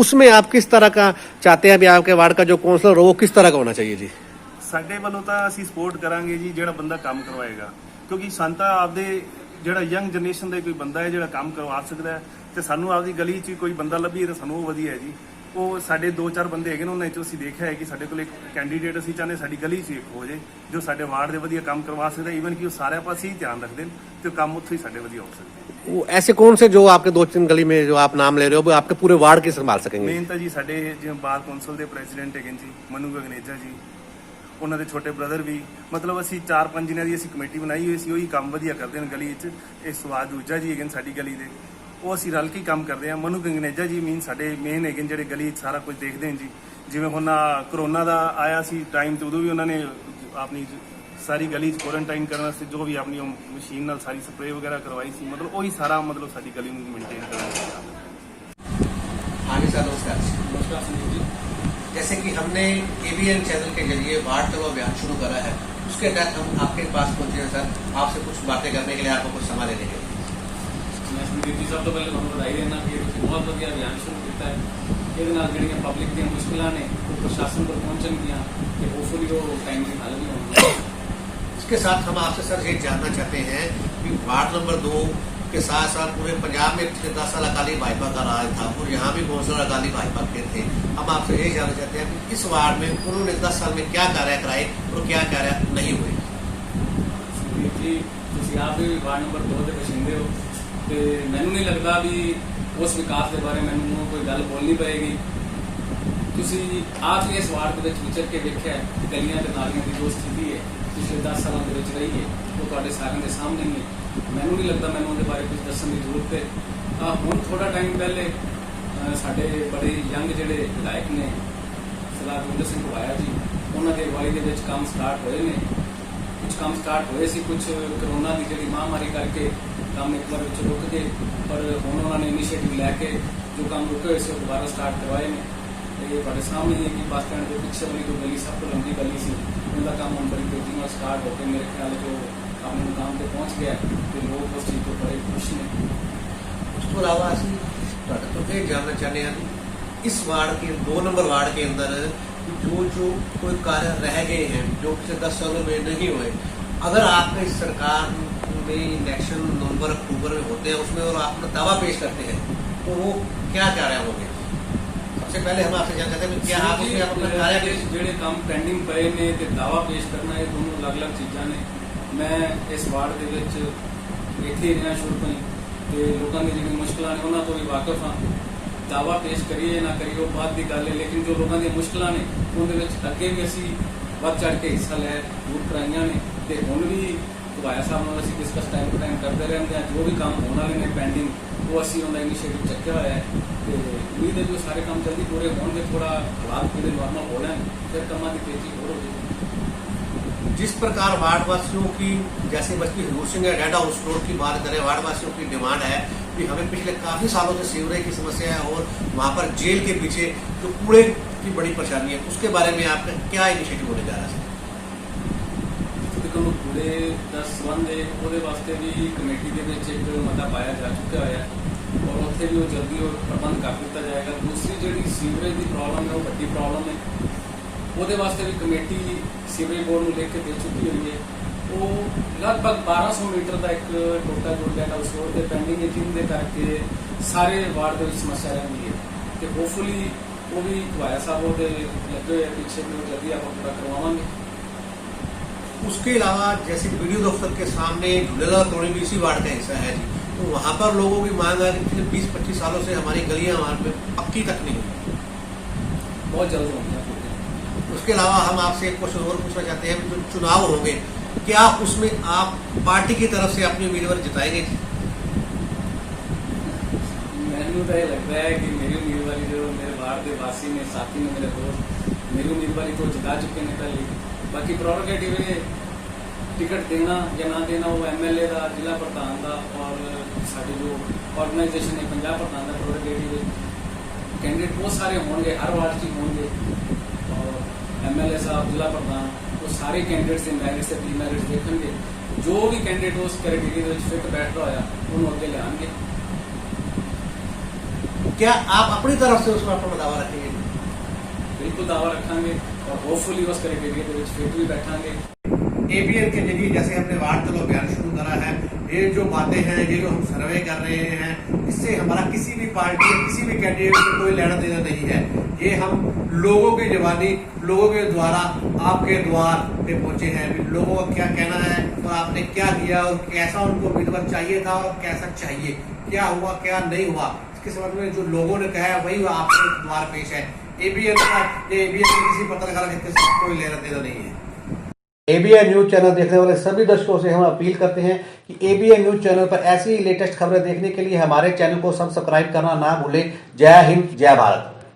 उसमें आप किस तरह का चाहते हैं? अभी आपके वार्ड का जो कौंसलर हो वो किस तरह का होना चाहिए जी? ਸਾਡੇ ਵੱਲੋਂ ਤਾਂ ਅਸੀਂ ਸਪੋਰਟ ਕਰਾਂਗੇ ਜੀ ਜਿਹੜਾ ਬੰਦਾ ਕੰਮ ਕਰਵਾਏਗਾ, ਕਿਉਂਕਿ ਸਾਨੂੰ ਤਾਂ ਆਪਦੇ ਜਿਹੜਾ ਯੰਗ ਜਨਰੇਸ਼ਨ ਦਾ ਕੋਈ ਬੰਦਾ ਹੈ ਜਿਹੜਾ ਕੰਮ ਕਰਵਾ ਸਕਦਾ ਹੈ, ਤੇ ਸਾਨੂੰ ਆਪਦੀ ਗਲੀ 'ਚ ਕੋਈ ਬੰਦਾ ਲੱਭੀਏ ਤਾਂ ਸਾਨੂੰ ਉਹ ਵਧੀਆ ਹੈ ਜੀ। ਉਹ ਸਾਡੇ 2-4 ਬੰਦੇ ਹੈਗੇ ਨੇ, ਉਹਨਾਂ 'ਚੋਂ ਅਸੀਂ ਦੇਖਿਆ ਹੈ ਕਿ ਸਾਡੇ ਕੋਲ ਇੱਕ ਕੈਂਡੀਡੇਟ ਅਸੀਂ ਚਾਹੁੰਦੇ ਸਾਡੀ ਗਲੀ 'ਚ ਇੱਕ ਹੋ ਜੇ ਜੋ ਸਾਡੇ ਵਾਰਡ ਦੇ ਵਧੀਆ ਕੰਮ ਕਰਵਾ ਸਕਦਾ, ਈਵਨ ਕਿ ਉਹ ਸਾਰਿਆਂ ਪਾਸੇ ਹੀ ਧਿਆਨ ਰੱਖਦੇ ਨੇ ਤੇ ਉਹ ਕੰਮ ਉੱਥੋਂ ਹੀ ਸਾਡੇ ਵਧੀਆ ਹੋ ਸਕਦੇ। वो ऐसे कौन से जो आपके 2-3 गली में जो आप नाम ले रहे हो वो आपके पूरे वार्ड की संभाल सकेंगे? ਮੇਨ ਤਾਂ ਜੀ ਸਾਡੇ ਜਿਵੇਂ ਬਾਰ ਕੌਂਸਲ ਦੇ ਪ੍ਰੈਜ਼ੀਡੈਂਟ ਹੈਗੇ ਜੀ ਮਨੂ ਗਗਨੇਜਾ ਜੀ, ਉਹਨਾਂ ਦੇ ਛੋਟੇ ਬ੍ਰਦਰ ਵੀ, ਮਤਲਬ ਅਸੀਂ 4-5 ਜਿਨ੍ਹਾਂ ਦੀ ਅਸੀਂ ਕਮੇਟੀ ਬਣਾਈ ਹੋਈ ਸੀ, ਉਹੀ ਕੰਮ ਵਧੀਆ ਕਰਦੇ ਨੇ ਗਲੀ 'ਚ। ਇਹ ਸਵਾਦ ਦੂਜਾ ਜੀ ਹੈਗੇ ਨੇ ਸਾਡੀ ਗਲੀ ਦੇ, ਉਹ ਅਸੀਂ ਰਲ ਕੇ ਕੰਮ ਕਰਦੇ ਹਾਂ। ਮਨੂ ਗੰਗਨੇਜਾ ਜੀ ਮੀਨ ਸਾਡੇ ਮੇਨ ਹੈਗੇ ਨੇ ਜਿਹੜੇ ਗਲੀ 'ਚ ਸਾਰਾ ਕੁਝ ਦੇਖਦੇ ਨੇ ਜੀ। ਜਿਵੇਂ ਹੁਣ ਕਰੋਨਾ ਦਾ ਆਇਆ ਸੀ ਟਾਈਮ ਤੇ ਉਦੋਂ ਵੀ ਉਹਨਾਂ ਨੇ ਆਪਣੀ ਸਾਰੀ ਗਲੀ 'ਚ ਕੁਆਰੰਟਾਈਨ ਕਰਨ ਵਾਸਤੇ ਜੋ ਵੀ ਆਪਣੀ ਮਸ਼ੀਨ ਨਾਲ ਸਾਰੀ ਸਪਰੇਅ ਵਗੈरह ਕਰਵਾਈ ਸੀ, ਮਤਲਬ ਉਹੀ ਸਾਰਾ ਮਤਲਬ ਸਾਡੀ ਗਲੀ ਨੂੰ ਮੇਨਟੇਨ ਕਰਨਾ। आगे सर नमस्कार जी। जैसे कि हमने ABN चैनल के जरिए वार्ड चलो अभियान शुरू करा है, उसके तहत हम आपके पास पहुंचे हैं सर, आपसे कुछ बातें करने के लिए, आपको कुछ समय लेने के लिए। मैं संदीप जी सब तो पहले ਤੁਹਾਨੂੰ ਵਧਾਈ ਦੇਣਾ ਕਿ ਤੁਸੀਂ ਬਹੁਤ ਵਧੀਆ ਅਭਿयान ਸ਼ੁਰੂ ਕੀਤਾ ਹੈ। ਇਹਦੇ ਨਾਲ ਜਿਹੜੀਆਂ ਪਬਲਿਕ ਦੀਆਂ ਮੁਸ਼ਕਲਾਂ ਨੇ ਉਹ ਪ੍ਰਸ਼ਾਸਨ ਤੱਕ ਪਹੁੰਚਣਗੀਆਂ ਤੇ ਹੋਪਫੁਲੀ ਉਹ ਟਾਈਮਲੀ हल भी होंगे। इसके साथ हम आपसे सर ये जानना चाहते हैं कि वार्ड नंबर 2 के साथ साथ पूरे पंजाब में पिछले 10 साल अकाली भाजपा का राज था और यहाँ भी कौंसलर अकाली भाजपा के थे। हम आपसे ये जानना चाहते हैं कि इस वार्ड में उन्होंने 10 साल में क्या कार्य कराए और क्या कार्य नहीं हुए? ਸੰਦੀਪ ਜੀ ਤੁਸੀਂ ਆਪ ਵੀ ਵਾਰਡ ਨੰਬਰ 2 ਦੇ ਵਸਿੰਦੇ ਹੋ ਤੇ ਮੈਨੂੰ ਨਹੀਂ ਲੱਗਦਾ ਵੀ ਉਸ ਵਿਕਾਸ ਦੇ ਬਾਰੇ ਮੈਨੂੰ ਕੋਈ ਗੱਲ ਬੋਲਣੀ ਪਏਗੀ। ਤੁਸੀਂ ਆਪ ਹੀ ਇਸ ਵਾਰਡ ਦੇ ਵਿੱਚ ਵਿਚਰ ਕੇ ਵੇਖਿਆ ਕਿ ਗਲੀਆਂ ਤੇ ਨਾਲੀਆਂ ਦੀ ਜੋ ਸਥਿਤੀ ਹੈ ਪਿਛਲੇ 10 ਸਾਲਾਂ ਦੇ ਵਿੱਚ ਰਹੀ ਹੈ ਉਹ ਤੁਹਾਡੇ ਸਾਰਿਆਂ ਦੇ ਸਾਹਮਣੇ ਹੀ ਹੈ। ਮੈਨੂੰ ਨਹੀਂ ਲੱਗਦਾ ਮੈਨੂੰ ਉਹਦੇ ਬਾਰੇ ਕੁਝ ਦੱਸਣ ਦੀ ਜ਼ਰੂਰਤ ਹੈ। ਹੁਣ ਥੋੜਾ ਟਾਈਮ ਪਹਿਲੇ ਸਾਡੇ ਬੜੇ ਯੰਗ ਜਿਹੜੇ ਵਿਧਾਇਕ ਨੇ ਸਰਦਾਰ ਦਵਿੰਦਰ ਸਿੰਘ ਘੁਬਾਇਆ ਜੀ, ਉਹਨਾਂ ਦੀ ਅਗਵਾਈ ਦੇ ਵਿੱਚ ਕੰਮ ਸਟਾਰਟ ਹੋਏ ਨੇ। ਕੁਝ ਕੰਮ ਸਟਾਰਟ ਹੋਏ ਸੀ, ਕੁਝ ਕਰੋਨਾ ਦੀ ਜਿਹੜੀ ਮਹਾਮਾਰੀ ਕਰਕੇ ਕੰਮ ਇੱਕ ਵਾਰ ਵਿੱਚ ਰੁਕ ਗਏ, ਪਰ ਹੁਣ ਉਹਨਾਂ ਨੇ ਇਨੀਸ਼ੀਏਟਿਵ ਲੈ ਕੇ ਜੋ ਕੰਮ ਰੁਕੇ ਹੋਏ ਸੀ ਉਹ ਦੁਬਾਰਾ ਸਟਾਰਟ ਕਰਵਾਏ ਨੇ। ਇਹ ਤੁਹਾਡੇ ਸਾਹਮਣੇ ਹੀ ਹੈ ਕਿ ਬੱਸ ਸਟੈਂਡ ਦੇ ਪਿੱਛੇ ਵਾਲੀ ਜੋ ਗਲੀ ਸਭ ਤੋਂ ਲੰਬੀ ਗਲੀ ਸੀ ਉਹਦਾ ਕੰਮ ਹੁਣ ਬੜੀ ਤੇਜ਼ੀ ਨਾਲ ਸਟਾਰਟ ਹੋ ਕੇ ਮੇਰੇ ਖਿਆਲ ਜੋ ਆਪਣੇ ਮੁਕਾਮ ਤੇ ਪਹੁੰਚ ਗਿਆ ਤੇ ਲੋਕ ਉਸ ਚੀਜ਼ ਤੋਂ ਬੜੇ ਖੁਸ਼ ਨੇ। ਉਸ ਤੋਂ ਇਲਾਵਾ ਅਸੀਂ ਤੁਹਾਡੇ ਤੋਂ ਇਹ ਜਾਣਨਾ ਚਾਹੁੰਦੇ ਹਾਂ कि इस वार्ड के 2 नंबर वार्ड के अंदर जो कोई कार्य रह गए हैं जो पिछले 10 सालों में नहीं हुए, अगर आपके सरकार में इलेक्शन नवंबर अक्टूबर में होते हैं उसमें और आप दावा पेश करते हैं तो वो क्या कार्य होंगे? सबसे पहले हम आपसे जानना चाहते हैं क्या आप उसमें अपना कार्य ਜਿਹੜੇ ਕੰਮ ਪੈਂਡਿੰਗ ਪਏ ਨੇ ਤੇ ਦਾਵਾ ਪੇਸ਼ ਕਰਨਾ ਇਹ ਦੋਨੋਂ ਅਲੱਗ-ਅਲੱਗ ਚੀਜ਼ਾਂ ਨੇ। ਮੈਂ ਇਸ ਵਾਰਡ ਦੇ ਵਿੱਚ ਇੱਥੇ ਰਿਹਾ ਸ਼ੁਰੂ ਤੋਂ ਹੀ ਤੇ ਲੋਕਾਂ ਦੀ ਜਿਹੜੀਆਂ ਮੁਸ਼ਕਲਾਂ ਨੇ ਉਹਨਾਂ ਤੋਂ ਵੀ ਵਾਕਿਫ ਹਾਂ। ਦਾਵਾ ਪੇਸ਼ ਕਰੀਏ ਨਾ ਕਰੀਏ ਉਹ ਬਾਅਦ ਦੀ ਗੱਲ ਹੈ, ਲੇਕਿਨ ਜੋ ਲੋਕਾਂ ਦੀਆਂ ਮੁਸ਼ਕਲਾਂ ਨੇ ਉਹਦੇ ਵਿੱਚ ਅੱਗੇ ਵੀ ਅਸੀਂ ਵੱਧ ਚੜ੍ਹ ਕੇ ਹਿੱਸਾ ਲੈ ਦੂਰ ਕਰਾਈਆਂ ਨੇ ਤੇ ਹੁਣ ਵੀ ਘੁਬਾਇਆ ਸਾਹਿਬ ਨਾਲ ਅਸੀਂ ਡਿਸਕਸ ਟਾਈਮ ਟੂ ਟਾਈਮ ਕਰਦੇ ਰਹਿੰਦੇ ਹਾਂ। ਜੋ ਵੀ ਕੰਮ ਹੋਣ ਵਾਲੇ ਨੇ ਪੈਂਡਿੰਗ ਉਹ ਅਸੀਂ ਉਹਦਾ ਇਨੀਸ਼ੀਏਟਿਵ ਚੱਕਿਆ ਹੋਇਆ ਹੈ ਤੇ ਉਮੀਦ ਹੈ ਜੋ ਸਾਰੇ ਕੰਮ ਜਲਦੀ ਪੂਰੇ ਹੋਣਗੇ, ਥੋੜਾ ਹਾਲਾਤ ਪੂਰੇ ਨੋਰਮਲ ਹੋ ਲੈਣ ਫਿਰ ਕੰਮਾਂ ਦੀ ਤੇਜ਼ੀ ਹੋਰ ਹੋ ਜਾਏਗੀ। जिस प्रकार वार्ड वासियों की जैसे बस्ती हजूर सिंह रेड हाउस रोड की बात करें, वार्ड वासियों की डिमांड है कि हमें पिछले काफ़ी सालों से सीवरेज की समस्या है और वहाँ पर जेल के पीछे जो कूड़े की बड़ी परेशानी है उसके बारे में आपका क्या इनिशिएटिव होने जा रहा है? ਦੇਖੋ ਕੂੜੇ ਦਾ ਸੰਬੰਧ ਹੈ ਉਹਦੇ ਵਾਸਤੇ ਵੀ ਕਮੇਟੀ ਦੇ ਵਿੱਚ ਇੱਕ ਮਤਾ ਪਾਇਆ ਜਾ ਚੁੱਕਾ ਹੋਇਆ ਹੈ ਔਰ ਉੱਥੇ ਵੀ ਉਹ ਜਲਦੀ ਉਹ ਪ੍ਰਬੰਧ ਕਰ ਦਿੱਤਾ ਜਾਏਗਾ। ਦੂਸਰੀ ਜਿਹੜੀ ਸੀਵਰੇਜ ਦੀ ਪ੍ਰੋਬਲਮ ਹੈ ਉਹ ਵੱਡੀ ਪ੍ਰੋਬਲਮ ਹੈ, ਉਹਦੇ ਵਾਸਤੇ ਵੀ ਕਮੇਟੀ ਸੀਵਰੇਜ ਬੋਰਡ ਨੂੰ ਲਿਖ ਕੇ ਦੇ ਚੁੱਕੀ ਹੋਈ ਹੈ। ਉਹ ਲਗਭਗ 1200 ਮੀਟਰ ਦਾ ਇੱਕ ਟੋਟਾ ਜੁੜ ਗਿਆ ਹਾਊਸ ਰੋਡ ਤੇ ਪੈਂਡਿੰਗ ਹੈ ਜਿਹਦੇ ਕਰਕੇ ਸਾਰੇ ਵਾਰਡ ਦੇ ਵਿੱਚ ਸਮੱਸਿਆ ਰਹਿੰਦੀ ਹੈ ਤੇ ਹੋਪਫੁਲੀ ਉਹ ਵੀ ਘੁਬਾਇਆ ਸਾਹਿਬ ਉਹਦੇ ਲੱਗੇ ਹੋਏ ਪਿੱਛੇ ਨੂੰ ਜਲਦੀ ਆਪਾਂ ਪੂਰਾ ਕਰਵਾਵਾਂਗੇ। उसके अलावा जैसे वीडियो दफ्तर के सामने झूलेलाल कॉलोनी भी इसी वार्ड का हिस्सा है जी, तो वहाँ पर लोगों की मांग है कि पिछले 20-25 सालों से हमारी गलियाँ वहाँ पे पक्की तक नहीं हुई, बहुत जल्द होंगे। उसके अलावा हम आपसे एक क्वेश्चन और पूछना चाहते हैं, जो चुनाव होंगे क्या उसमें आप पार्टी की तरफ से अपनी उम्मीदवार जिताएंगे? मैनू तो ये लगता है कि मेरी उम्मीदवारी जो मेरे वार्ड के वासी ने साथी ने मेरे दोस्त मेरी उम्मीदवारी तो जिता चुके हैं पहले। बाकी प्रोरोगेटिव है टिकट देना या ना देना वो MLA का, जिला प्रधान का और साड़ी जो ऑर्गेनाइजेशन है पंजाब प्रधान का प्रोरोगेटिव है। कैंडिडेट बहुत सारे होंगे हर वार्ड से होंगे और MLA साहब जिला प्रधान ਉਹ ਸਾਰੇ ਕੈਂਡੀਡੇਟਸ ਦੇ ਮੈਰਿਟਸ ਤੇ ਡੀਮੈਰਿਟਸ ਦੇਖਣਗੇ, ਜੋ ਵੀ ਕੈਂਡੀਡੇਟ ਉਸ ਕ੍ਰਾਈਟੇਰੀਆ ਦੇ ਵਿੱਚ ਫਿੱਟ ਬੈਠਦਾ ਹੋਇਆ ਉਹਨੂੰ ਅੱਗੇ ਲਿਆਉਣਗੇ। क्या आप अपनी तरफ से उसमें अपना दावा रखेंगे? बिल्कुल दावा रखांगे और होपफुली उस क्राइटेरिया के फिट भी बैठांगे। एबीएन के जरिए जैसे हमने वार्ड तक अभियान शुरू करा है, ये जो बातें हैं, ये जो हम सर्वे कर रहे हैं, इससे हमारा किसी भी पार्टी या किसी भी कैंडिडेट से कोई लेना देना नहीं है। ये हम लोगों की जवानी, लोगों के द्वारा आपके द्वार पे पहुंचे हैं। लोगों का क्या कहना है और आपने क्या किया और कैसा उनको उम्मीदवार चाहिए था और कैसा चाहिए, क्या हुआ क्या नहीं हुआ, इसके संबंध में जो लोगों ने कहा है वही आपके द्वार पेश है। एबीएन का किसी पत्रकार के साथ कोई लेना देना नहीं है। एबीएन न्यूज चैनल देखने वाले सभी दर्शकों से हम अपील करते हैं कि एबीएन न्यूज चैनल पर ऐसी लेटेस्ट खबरें देखने के लिए हमारे चैनल को सब्सक्राइब करना ना भूलें। जय हिंद, जय भारत।